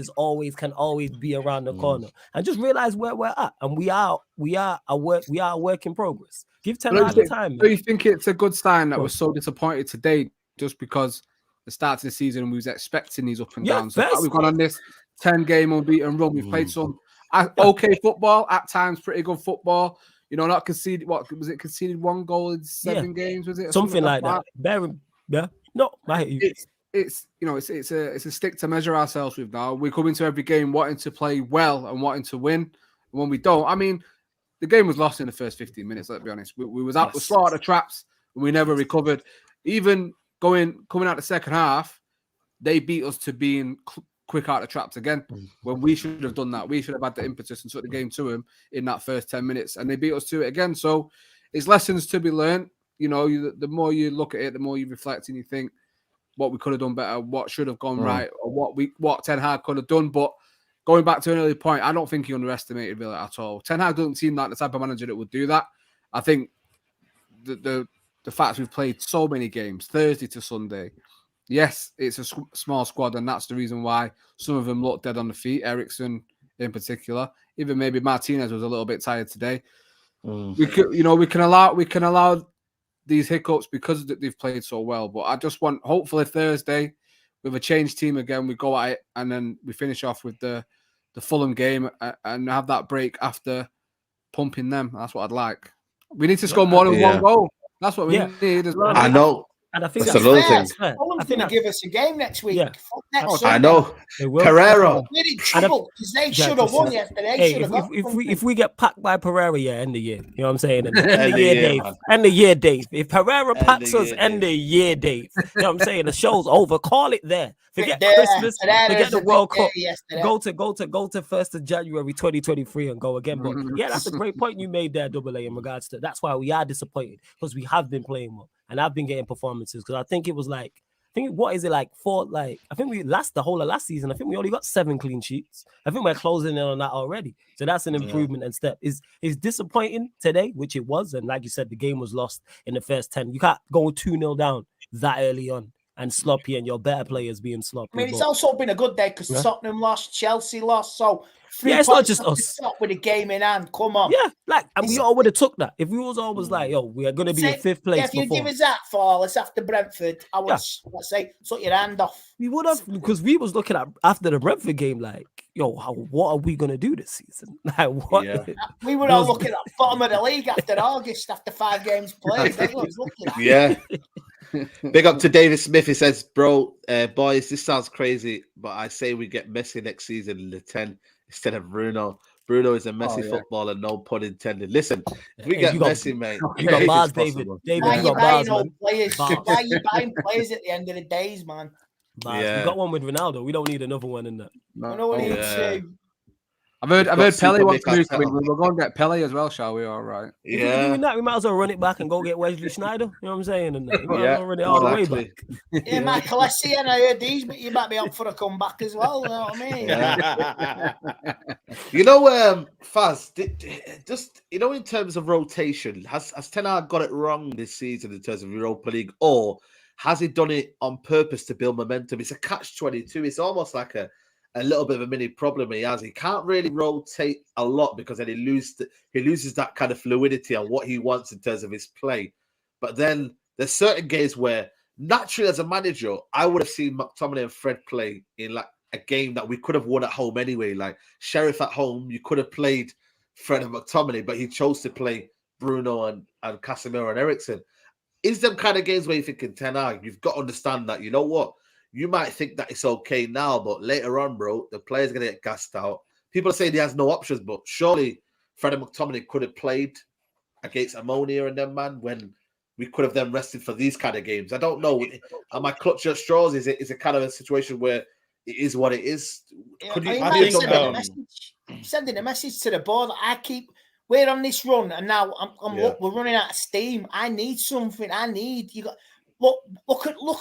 can always be around the corner. And just realize where we're at. And we are a work in progress. Give 10 Hag the time. Do you think it's a good sign that we're so disappointed today just because the start of the season we was expecting these up and downs? So we've gone on this 10-game unbeaten run. We've played some okay football, at times pretty good football. You know, not conceded. What was it? Conceded 1 goal in 7 games? Was it or something like that? Yeah. No, I hate you. It's you know, it's a stick to measure ourselves with now. We come into every game wanting to play well and wanting to win. And when we don't, I mean, the game was lost in the first 15 minutes. Let's be honest. We was out, we slaughtered the traps, and we never recovered. Even coming out the second half, they beat us to being quick out the traps again. When we should have done that, we should have had the impetus and took the game to them in that first 10 minutes, and they beat us to it again. So it's lessons to be learned. You know, the more you look at it, the more you reflect and you think what we could have done better, what should have gone right, or what Ten Hag could have done. But going back to an earlier point, I don't think he underestimated Villa at all. Ten Hag doesn't seem like the type of manager that would do that. I think the fact we've played so many games, Thursday to Sunday, yes, it's a small squad, and that's the reason why some of them look dead on the feet. Ericsson in particular, even maybe Martinez was a little bit tired today. We can allow these hiccups because they've played so well. But I just want, hopefully Thursday, with a changed team again, we go at it and then we finish off with the Fulham game and have that break after pumping them. That's what I'd like. We need to score more than 1 goal. That's what we need as well. I know. And I think that's another thing. Fulham's going to give us a game next week. Yeah. I know. Pereira. We're in trouble because they should have won yesterday. If we get packed by Pereira, end the year. You know what I'm saying? End the year, Dave. If Pereira packs us, end the year, Dave. You know what I'm saying? The show's over. Call it there. Forget Christmas. Forget the World Cup. Go to 1st of January 2023 and go again. But yeah, that's a great point you made there, Double A, in regards to that's why we are disappointed because we have been playing well and I've been getting performances because I think it was like. I think I think we the whole of last season. I think we only got 7 clean sheets. I think we're closing in on that already. So that's an improvement and step. Is disappointing today, which it was, and like you said, the game was lost in the first 10. You can't go 2-0 down that early on and sloppy, and your better players being sloppy. I mean, it's also been a good day because Tottenham lost, Chelsea lost, so. It's not just us. With a game in hand, come on. Yeah, and we all would have took that. If we was always like, yo, we are going to be in 5th place. If you give us that for us after Brentford, I would, let's say, took your hand off. We would have, because we was looking at after the Brentford game, like, yo, what are we going to do this season? Like, what? Yeah. We were all looking at the bottom of the league after August, after 5 games played. That's what I was looking at. Yeah. Big up to David Smith. He says, bro, boys, this sounds crazy, but I say we get Messi next season in the 10 instead of Bruno. Bruno is a messy footballer, no pun intended. Listen, if we get Messi, mate, you got bars, David. Why are you buying old players? Why are you buying players at the end of the days, man? Yeah. We got one with Ronaldo. We don't need another one in that. I've heard Pele wants to move to England. We'll go and get Pele as well, shall we? All right. If we're doing that, we might as well run it back and go get Wesley Schneider. You know what I'm saying? And we might as well run it all the way back. Yeah, Michael Essie, and I heard these, but you might be up for a comeback as well. You know what I mean? Yeah. You know, Faz, just in terms of rotation, has Ten Hag got it wrong this season in terms of Europa League, or has he done it on purpose to build momentum? It's a catch-22. It's almost like a little bit of a mini problem he has. He can't really rotate a lot because then he loses that kind of fluidity on what he wants in terms of his play. But then there's certain games where naturally as a manager, I would have seen McTominay and Fred play in like a game that we could have won at home anyway. Like Sheriff at home, you could have played Fred and McTominay, but he chose to play Bruno and Casemiro and Ericsson. Is them kind of games where you're thinking, Ten Hag, you've got to understand that, you know what? You might think that it's okay now, but later on, bro, the player's going to get gassed out. People are saying he has no options, but surely Fred and McTominay could have played against Ammonia and them, man, when we could have then rested for these kind of games. I don't know. Am I clutching at straws? Is it kind of a situation where it is what it is? Could you? I think sending a message to the board. We're on this run, and now we're running out of steam. I need something. Look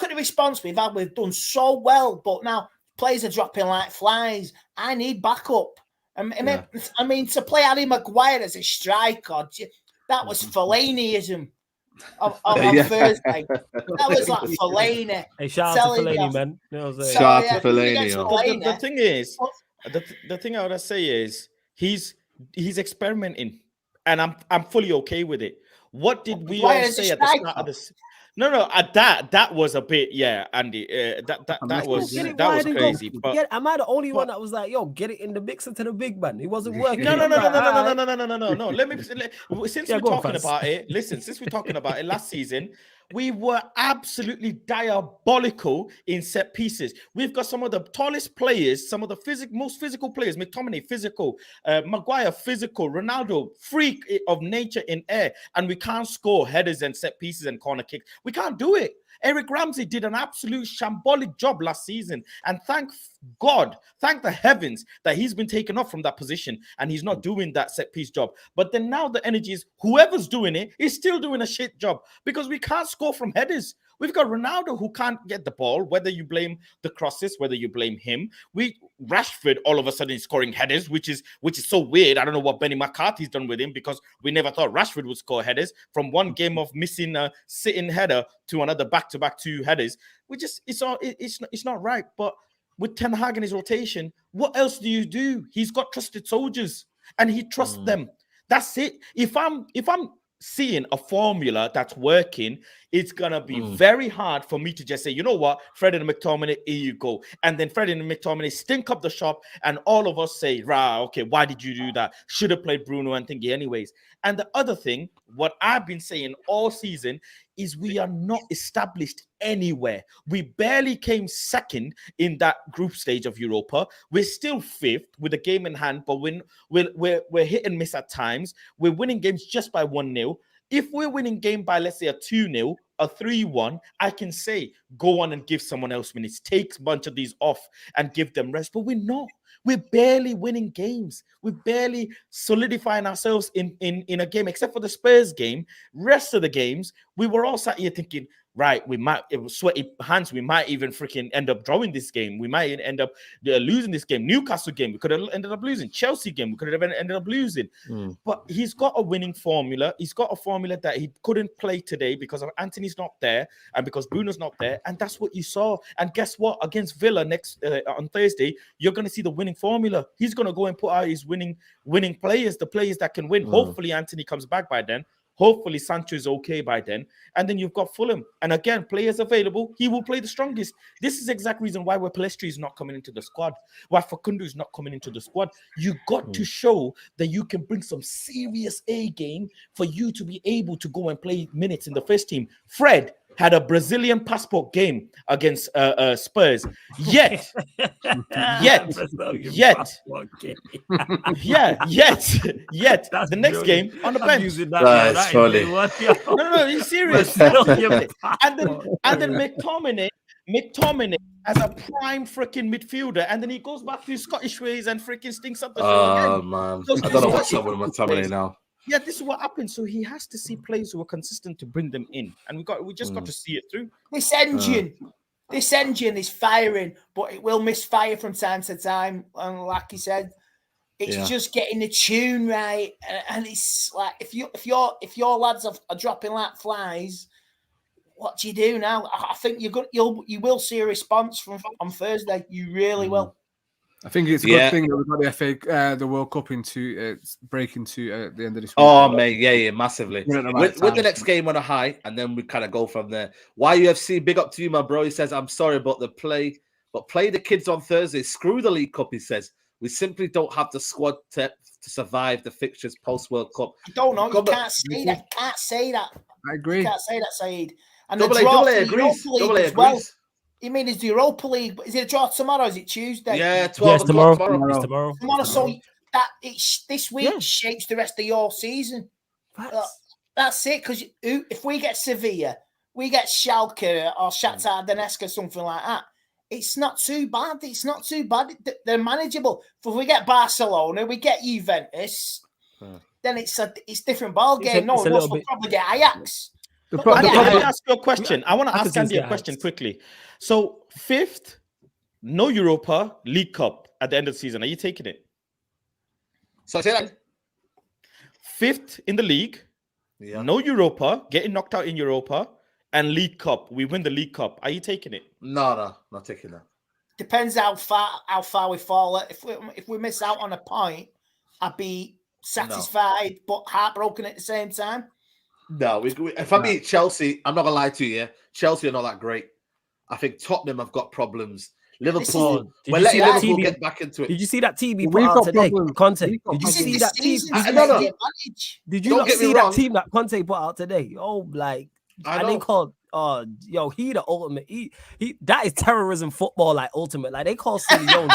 at the response we've had. We've done so well, but now players are dropping like flies. I need backup. I mean, to play Harry Maguire as a striker, that was Fellainiism on Thursday. That was like Fellaini. Hey, shout out to Fellaini, man. You know what I'm saying? Shout out to Fellaini. The thing is, the thing I would say is he's experimenting, and I'm fully okay with it. What did we all say at the start of this? No, that was a bit, Andy. That was crazy. But am I the only one that was like, "Yo, get it in the mixer to the big man"? He wasn't working. No. Since we're talking about it, last season we were absolutely diabolical in set pieces. We've got some of the tallest players, some of the most physical players. McTominay physical, Maguire physical, Ronaldo freak of nature in air, and we can't score headers and set pieces and corner kicks. We can't do it. Eric Ramsey did an absolute shambolic job last season, and thank the heavens that he's been taken off from that position and he's not doing that set piece job. But then now the energy is whoever's doing it is still doing a shit job because we can't score from headers. We've got Ronaldo who can't get the ball, whether you blame the crosses, whether you blame him. Rashford all of a sudden is scoring headers, which is so weird. I don't know what Benny McCarthy's done with him because we never thought Rashford would score headers. From one game of missing a sitting header to another back-to-back 2 headers. It's not right. But with Ten Hag and his rotation, what else do you do? He's got trusted soldiers and he trusts them. That's it. If I'm seeing a formula that's working, it's gonna be very hard for me to just say, you know what, Fred and McTominay, here you go. And then Fred and McTominay stink up the shop, and all of us say, okay, why did you do that? Should have played Bruno and Thingy anyways. And the other thing, what I've been saying all season is we are not established anywhere. We barely came second in that group stage of Europa. We're still 5th with a game in hand, but we're hit and miss at times. We're winning games just by 1-0. If we're winning game by, let's say, a 2-0, a 3-1, I can say, go on and give someone else minutes. Take a bunch of these off and give them rest. But we're not. We're barely winning games. We're barely solidifying ourselves in a game, except for the Spurs game. Rest of the games, we were all sat here thinking, right, it was sweaty hands. We might even freaking end up drawing this game. We might end up losing this game. Newcastle game, we could have ended up losing. Chelsea game, we could have ended up losing. But he's got a winning formula. He's got a formula that he couldn't play today because of Anthony's not there and because Bruno's not there. And that's what you saw. And guess what? Against Villa on Thursday, you're going to see the winning formula. He's going to go and put out his winning players, the players that can win. Hopefully, Anthony comes back by then. Hopefully, Sancho is okay by then. And then you've got Fulham. And again, players available, he will play the strongest. This is the exact reason why Pelestri is not coming into the squad, why Facundo is not coming into the squad. You got to show that you can bring some serious A game for you to be able to go and play minutes in the first team. Fred had a Brazilian passport game against Spurs. Yet, the next game on the bench. That's funny. No, he's serious. and then McTominay as a prime freaking midfielder, and then he goes back to his Scottish ways and freaking stinks up the show again. Man, I don't know what's up with McTominay now. Yeah, this is what happens. So he has to see players who are consistent to bring them in, and we just got to see it through. This engine is firing, but it will misfire from time to time. And like you said, it's just getting the tune right. And it's like if your lads are dropping like flies, what do you do now? I think you will see a response on Thursday. You really will. I think it's a good thing that we've got the World Cup break into the end of this week. Oh, mate, yeah, massively. With the next game on a high, and then we kind of go from there. YUFC, big up to you, my bro. He says, I'm sorry, but play the kids on Thursday. Screw the League Cup, he says. We simply don't have the squad to survive the fixtures post-World Cup. I don't know. You can't say that. Can't say that. I agree. You can't say that, Saeed. And Double A agrees. You mean is the Europa League? Is it a draw tomorrow? Is it Tuesday? Yeah, 12 o'clock tomorrow. Tomorrow. So this week shapes the rest of your season. That's it. Because if we get Sevilla, we get Schalke or Shakhtar Donetsk or something like that. It's not too bad. It's not too bad. They're manageable. If we get Barcelona, we get Juventus, then it's different ball game. No one else will probably get Ajax. Let me ask you a question. I want to ask Andy a question quickly. So 5th, no Europa, League Cup at the end of the season. Are you taking it? So say that. 5th in the league, no Europa, getting knocked out in Europa, and League Cup. We win the League Cup. Are you taking it? No, not taking that. Depends how far we fall. If we miss out on a point, I'd be satisfied but heartbroken at the same time. No, if I beat Chelsea, I'm not gonna lie to you. Chelsea are not that great. I think Tottenham have got problems. Liverpool, we're letting Liverpool get back into it. Did you see that team he put out today? Conte. Did you see that team? Did you not see that team that Conte put out today? Oh, like, and they called, he the ultimate. He that is terrorism football, like ultimate. Like they call Simeone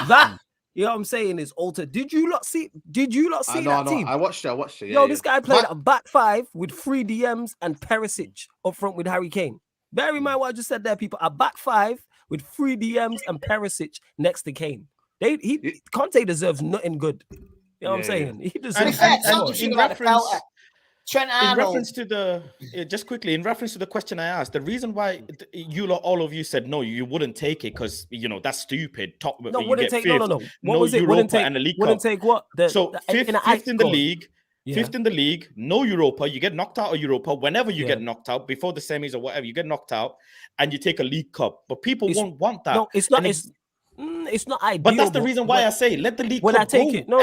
that. You know what I'm saying? Is ultimate. Did you not see that team? I watched it. Yeah, this guy played a back 5 with 3 DMs and Perisic up front with Harry Kane. Bear in mind what I just said there, people. A back 5 with 3 DMs and Perisic next to Kane. Conte deserves nothing good. You know what I'm saying? He deserves in reference to the question I asked, the reason why all of you said no, you wouldn't take it because that's stupid. No. What was it? Wouldn't take, and the League wouldn't Cup. take what? So fifth in the league. Yeah. 5th in the league, no Europa. You get knocked out of Europa whenever you get knocked out before the semis or whatever. You get knocked out, and you take a League Cup. But people won't want that. No, it's not. It's not ideal. But that's the reason why I say let the League Cup I take it. No.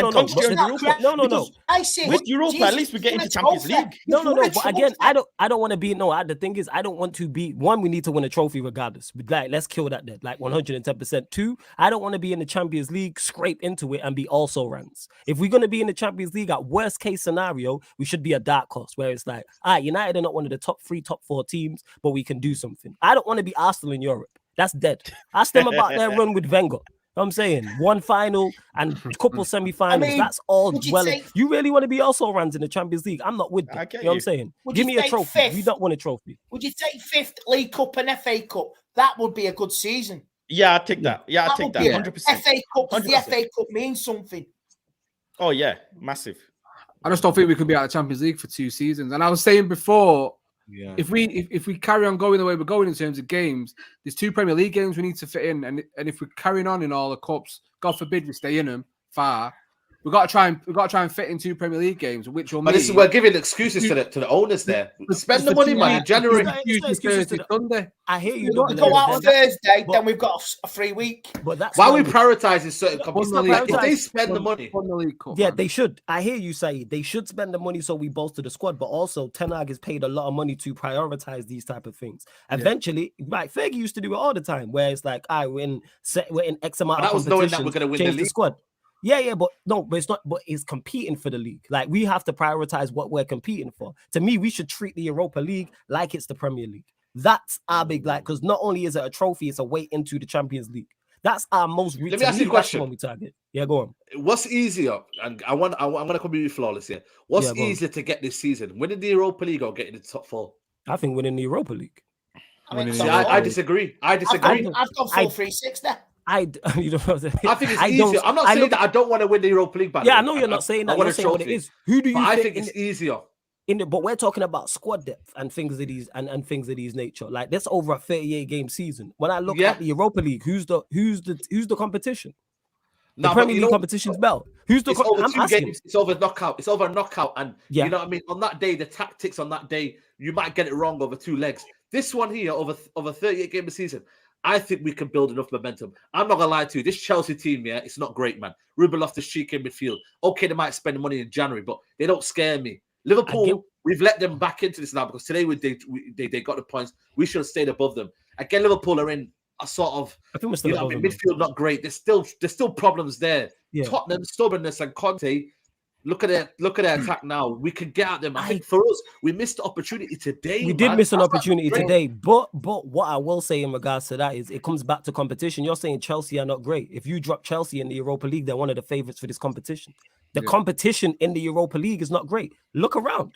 I say with Europa, at least we get into Champions League. No. But again, I don't want to be. No, the thing is, I don't want to be. One, we need to win a trophy regardless. Like, let's kill that dead. Like 110%. 2, I don't want to be in the Champions League, scrape into it, and be also runs. If we're gonna be in the Champions League, at worst case scenario, we should be a dark horse where it's like, United are not one of the top 3, top 4 teams, but we can do something. I don't want to be Arsenal in Europe. That's dead. Ask them about their run with Wenger. I'm saying 1 final and a couple semi-finals. That's all well. You really want to be also runs in the Champions League? I'm not with that. You know what I'm saying? Give me a trophy. 5th? You don't want a trophy. Would you take 5th League Cup and FA Cup? That would be a good season. Yeah, I'd take that. Yeah, I'd take that. 100%. FA Cup, the FA Cup means something. Oh yeah, massive. I just don't think we could be out of the Champions League for 2 seasons. And I was saying before, if we carry on going the way we're going in terms of games, there's 2 Premier League games we need to fit in, and if we're carrying on in all the cups, God forbid we stay in them far, we've got to try and fit in 2 Premier League games, which will. But we're giving excuses to the owners there. Spend the money, man. In January, Sunday. I hear you. We've got to go out on Thursday, then we've got a free week. But that's why we prioritizing certain companies. If they spend the money, they should. I hear you, Saeed. They should spend the money so we bolster the squad. But also, Ten Hag is paid a lot of money to prioritize these type of things. Eventually, right? Fergie used to do it all the time, where it's like, we're in X amount of competition. Knowing that we're going to win the league. Squad. Yeah, but it's not. But it's competing for the league. Like, we have to prioritize what we're competing for. To me, we should treat the Europa League like it's the Premier League. That's our big because not only is it a trophy, it's a way into the Champions League. That's our most. Let me ask you a question. When we target. Yeah, go on. What's easier? And I'm gonna come with flawless here. What's easier to get this season? Winning the Europa League or getting the top 4? I think winning the Europa League. I disagree. I've gone 4-3-6 there. I think it's easier. I'm not saying that I don't want to win the Europa League. I know you're not saying that. I want a trophy. What it is. Who do you? I think it's easier. But we're talking about squad depth and things of these and things of these nature. Like, that's over a 38 game season. When I look at the Europa League, who's the competition? The Premier League competition's belt. Who's the? I'm asking. Games. It's over knockout. It's over a knockout, and you know what I mean. On that day, the tactics on that day, you might get it wrong over 2 legs. This one here, over 38 game a season, I think we can build enough momentum. I'm not gonna lie to you. This Chelsea team, it's not great, man. Ruben Loftus-Cheek in midfield. Okay, they might spend the money in January, but they don't scare me. Liverpool, we've let them back into this now because today they got the points. We should have stayed above them. Again, Liverpool are in a sort of midfield, not great. There's still problems there. Yeah. Tottenham, stubbornness, and Conte. Look at their attack now. We can get at them. I think for us, we missed the opportunity today. We did miss an opportunity today. But what I will say in regards to that is it comes back to competition. You're saying Chelsea are not great. If you drop Chelsea in the Europa League, they're one of the favorites for this competition. The competition in the Europa League is not great. Look around.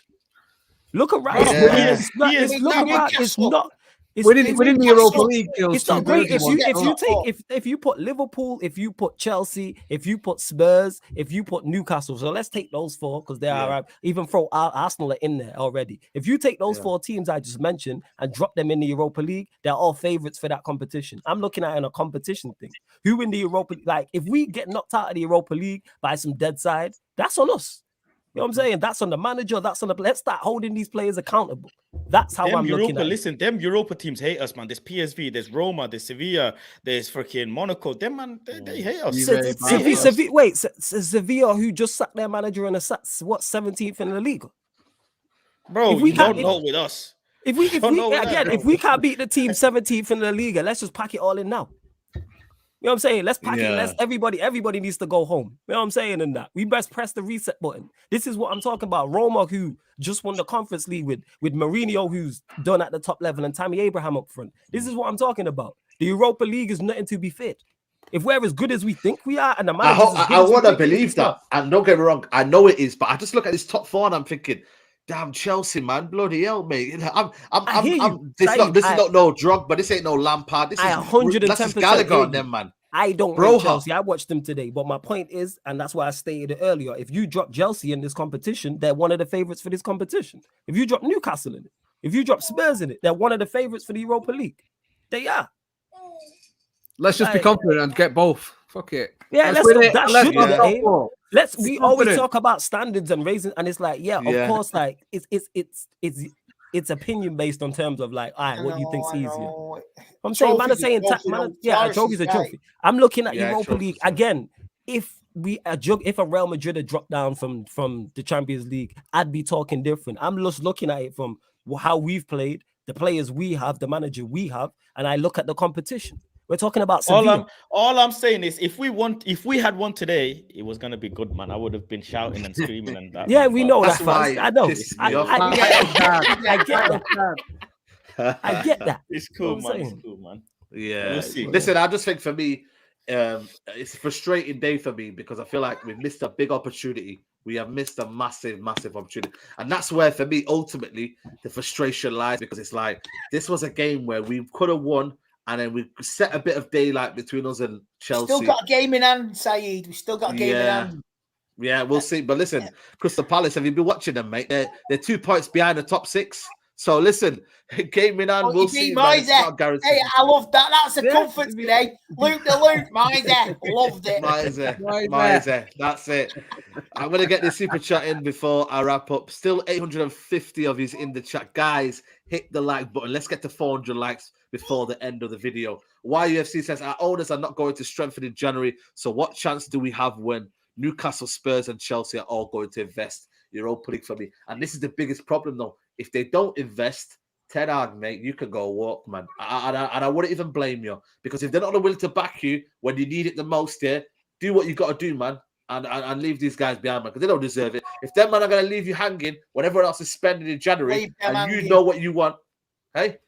Look around. Yeah. It's look around. It's not. It's, Within the Europa Newcastle. League, it's not great if you take if you put Liverpool, if you put Chelsea, if you put Spurs, if you put Newcastle. So let's take those four because they are even throw Arsenal in there already. If you take those four teams I just mentioned and drop them in the Europa League, they're all favorites for that competition. I'm looking at it in a competition thing. Who in the Europa League? Like if we get knocked out of the Europa League by some dead side, that's on us. You know what I'm saying? That's on the manager. That's on the. Let's start holding these players accountable. That's how I'm looking at it. Listen, them Europa teams hate us, man. There's PSV, there's Roma, there's Sevilla, there's freaking Monaco. Them, man, they hate us. Sevilla, who just sacked their manager in a 17th in the league. Bro, you don't know with us. If we can't beat the team 17th in the league, let's just pack it all in now. You know what I'm saying? Let's pack it. Let's everybody needs to go home. You know what I'm saying? And that we best press the reset button. This is what I'm talking about. Roma, who just won the Conference League with Mourinho, who's done at the top level, and Tammy Abraham up front. This is what I'm talking about. The Europa League is nothing to be feared. If we're as good as we think we are, and the I want to believe that. And don't get me wrong, I know it is, but I just look at this top four and I'm thinking, damn Chelsea, man, bloody hell, mate. This is not no drug, but this ain't no Lampard. This is 110% Gallagher on them, man. I don't rate Chelsea. I watched them today, but my point is, and that's why I stated it earlier, if you drop Chelsea in this competition, they're one of the favorites for this competition. If you drop Newcastle in it, if you drop Spurs in it, they're one of the favorites for the Europa League. They are. Let's just be confident and get both. Fuck it. Yeah, we always talk about standards and raising, and it's like, of course, like it's opinion based on terms of like, all right, what do you think's easier? I'm saying, man, a trophy's a trophy. I'm looking at Europa League again. If a Real Madrid had dropped down from the Champions League, I'd be talking different. I'm just looking at it from how we've played, the players we have, the manager we have, and I look at the competition. We're talking about Sevilla. All I'm saying is, if we had won today, it was gonna be good, man. I would have been shouting and screaming and that. Yeah, we know that. I know. I get that. It's cool, man. It's cool, man. Yeah. We'll see. Listen, I just think for me, it's a frustrating day for me because I feel like we've missed a big opportunity. We have missed a massive, massive opportunity. And that's where, for me, ultimately, the frustration lies, because it's like, this was a game where we could have won, and then we set a bit of daylight between us and Chelsea. Still got a game in hand, Saeed. We still got a game in hand. Yeah, we'll see. But listen, Crystal Palace, have you been watching them, mate? They're 2 points behind the top 6. So listen, game in hand, we'll see. Hey, I love that. That's a comfort today. Loop the loop, Miser. Loved it. Miser. That's it. I'm going to get this super chat in before I wrap up. Still 850 of you in the chat. Guys, hit the like button. Let's get to 400 likes before the end of the video. YUFC says, our owners are not going to strengthen in January. So what chance do we have when Newcastle, Spurs and Chelsea are all going to invest? Europa League for me. And this is the biggest problem, though. If they don't invest, Ten Hag, mate, you can go walk, man. And I wouldn't even blame you, because if they're not willing to back you when you need it the most, do what you got to do, man, and leave these guys behind, man, because they don't deserve it. If them man are going to leave you hanging when everyone else is spending in January and you know what you want, hey?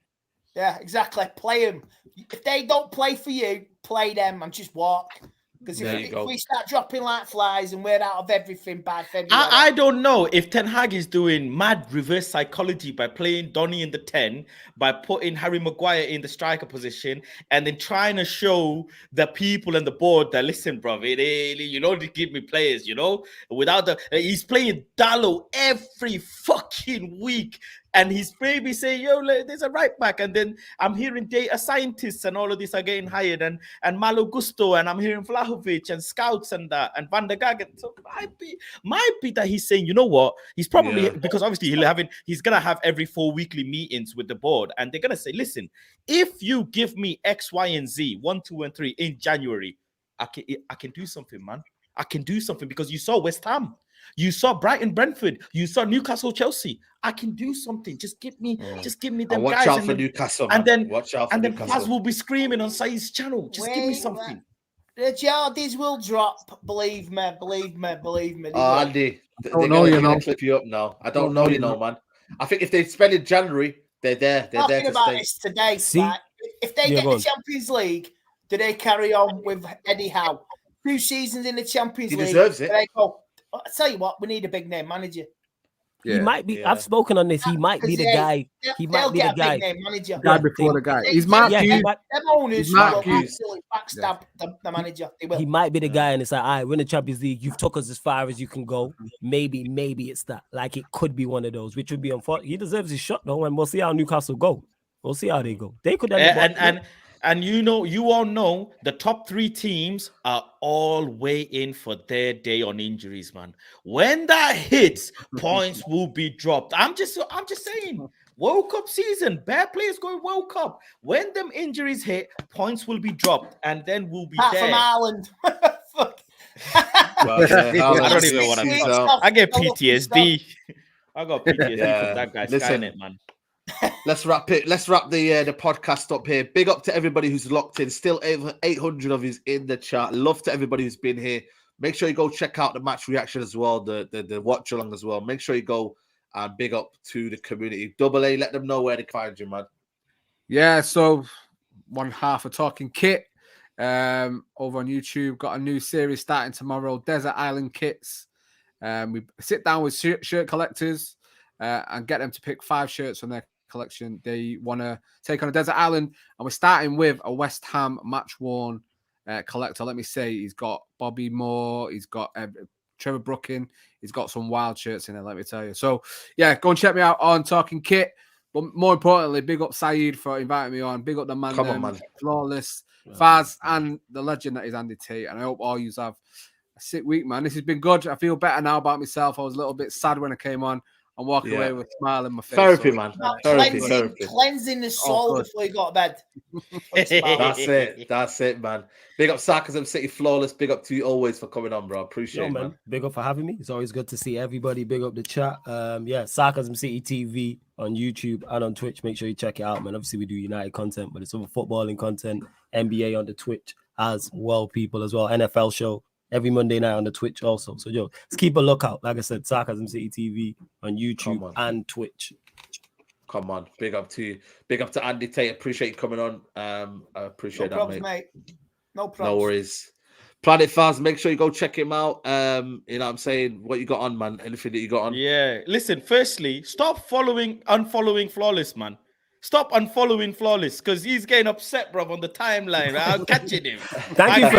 Yeah, exactly. Play them. If they don't play for you, play them and just walk. Because if we start dropping like flies and we're out of everything by February, I don't know if Ten Hag is doing mad reverse psychology by playing Donny in the 10, by putting Harry Maguire in the striker position, and then trying to show the people and the board that, listen, bro, you don't give me players, without he's playing Dallo every fucking week. And he's maybe saying, there's a right back. And then I'm hearing data scientists and all of this are getting hired. And Malo Gusto, and I'm hearing Vlahovic and scouts and that, and Van der Gagen. So might be that he's saying, you know what? He's probably, because obviously he's going to have every 4 weekly meetings with the board. And they're going to say, listen, if you give me X, Y, and Z, 1, 2, and 3 in January, I can do something, man. I can do something, because you saw West Ham. You saw Brighton, Brentford. You saw Newcastle, Chelsea. I can do something. Just give me them watch guys. Out for Newcastle, man. And then watch out for Newcastle. Paz will be screaming on Saeed's channel. Just give me something. The Jardis will drop. Believe me. Oh, Andy, they're going to clip you up now. I don't know, man. I think if they spend in January, they're there. They're there to about stay. this today. Like, if they get the Champions League, do they carry on with Eddie Howe? 2 seasons in the Champions League. He deserves it. They go, I'll tell you what, we need a big name manager. He might be. I've spoken on this. He might be the guy. He might be the guy. Manager. Guy before the guy. He's Mark Yeah, he Hughes. might, Them owners He's Mark will Hughes. absolutely backstab the manager. They will. he might be the guy, and it's like, all right, win the Champions League. You've took us as far as you can go. Maybe it's that. Like, it could be one of those, which would be unfortunate. He deserves his shot, though, and we'll see how Newcastle go. We'll see how they go. They could end up And you know, you all know the top 3 teams are all waiting for their day on injuries, man. When that hits, points will be dropped. I'm just saying, World Cup season, bare players going World Cup. When them injuries hit, points will be dropped, and then we'll be Apart there. from Ireland. Fuck. I don't even know what I'm saying. I get PTSD. I got PTSD from that guy. Listen, Skynet, man. Let's wrap it. Let's wrap the podcast up here. Big up to everybody who's locked in. Still 800 of you in the chat. Love to everybody who's been here. Make sure you go check out the match reaction as well, the watch along as well. Make sure you go and big up to the community. Double A, let them know where they can find you, man. Yeah, so one half of Talking Kit over on YouTube. Got a new series starting tomorrow, Desert Island Kits. We sit down with shirt collectors and get them to pick 5 shirts from their collection they want to take on a desert island. And we're starting with a West Ham match-worn collector. Let me say, he's got Bobby Moore, he's got Trevor Brooking, he's got some wild shirts in there, let me tell you. So, yeah, go and check me out on Talking Kit. But more importantly, big up Saeed for inviting me on. Big up the man, man. Flawless, Faz, and the legend that is Andy Tate. And I hope all you have a sick week, man. This has been good. I feel better now about myself. I was a little bit sad when I came on. I'm walking away with a smile in my face. Therapy, man. Therapy. Cleansing the soul before you go to bed. That's it, man. Big up Sarcasm City Flawless. Big up to you always for coming on, bro. Appreciate it, man. Big up for having me. It's always good to see everybody. Big up the chat. Sarcasm City TV on YouTube and on Twitch. Make sure you check it out, man. Obviously, we do United content, but it's some footballing content, NBA on the Twitch as well, people as well. NFL show every Monday night on the Twitch also. So, let's keep a lookout. Like I said, Sarcasm City TV on YouTube and Twitch. Come on. Big up to you. Big up to Andy Tate. Appreciate you coming on. I appreciate that, mate. No problem. No worries. Planet Faz, make sure you go check him out. You know what I'm saying? What you got on, man? Anything that you got on? Yeah. Listen, firstly, stop unfollowing Flawless, man. Stop unfollowing Flawless because he's getting upset, bro, on the timeline. Right? I'm catching him. Thank you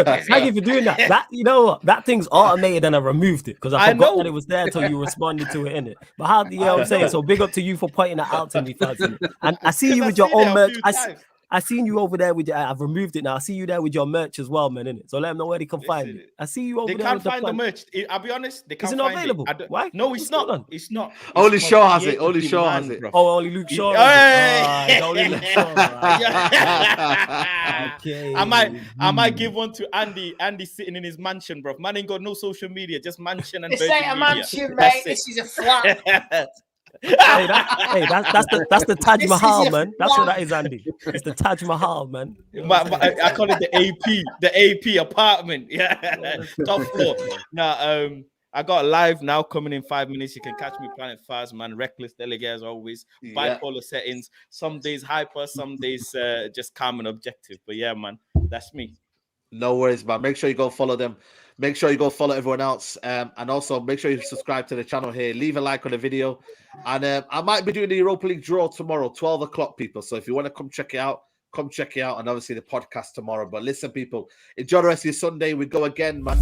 for doing that. That, you know what? That thing's automated and I removed it because I forgot that it was there until you responded to it, innit? But how do you know what I'm saying? So big up to you for pointing that out to me, Faz. And I see you with your own merch. I seen you over there with your, I've removed it now. I see you there with your merch as well, man, innit? So let them know where they can find it. I see you over there. They can't find the merch. I'll be honest, they can't find it. Is it not available? Why? No, it's not. It's not. Only Shaw has it. Only Shaw has it. Oh, only Luke Shaw. Only Luke Shaw. Okay. I might give one to Andy. Andy sitting in his mansion, bro. Man ain't got no social media, just mansion and This Virgin ain't a Media. mansion, mate. This is a flat. That's the Taj Mahal, man. That's what that is, Andy. It's the Taj Mahal, man. I call it the AP apartment. Yeah, top floor. Now, I got live now coming in 5 minutes. You can catch me Planet Faz, man. Reckless delegate as always. Bipolar settings. Some days hyper, some days just calm and objective. But yeah, man, that's me. No worries, man. Make sure you go follow them. Make sure you go follow everyone else. And also make sure you subscribe to the channel here. Leave a like on the video. And I might be doing the Europa League draw tomorrow, 12 o'clock, people. So if you want to come check it out, come check it out. And obviously the podcast tomorrow. But listen, people, enjoy the rest of your Sunday. We go again, man.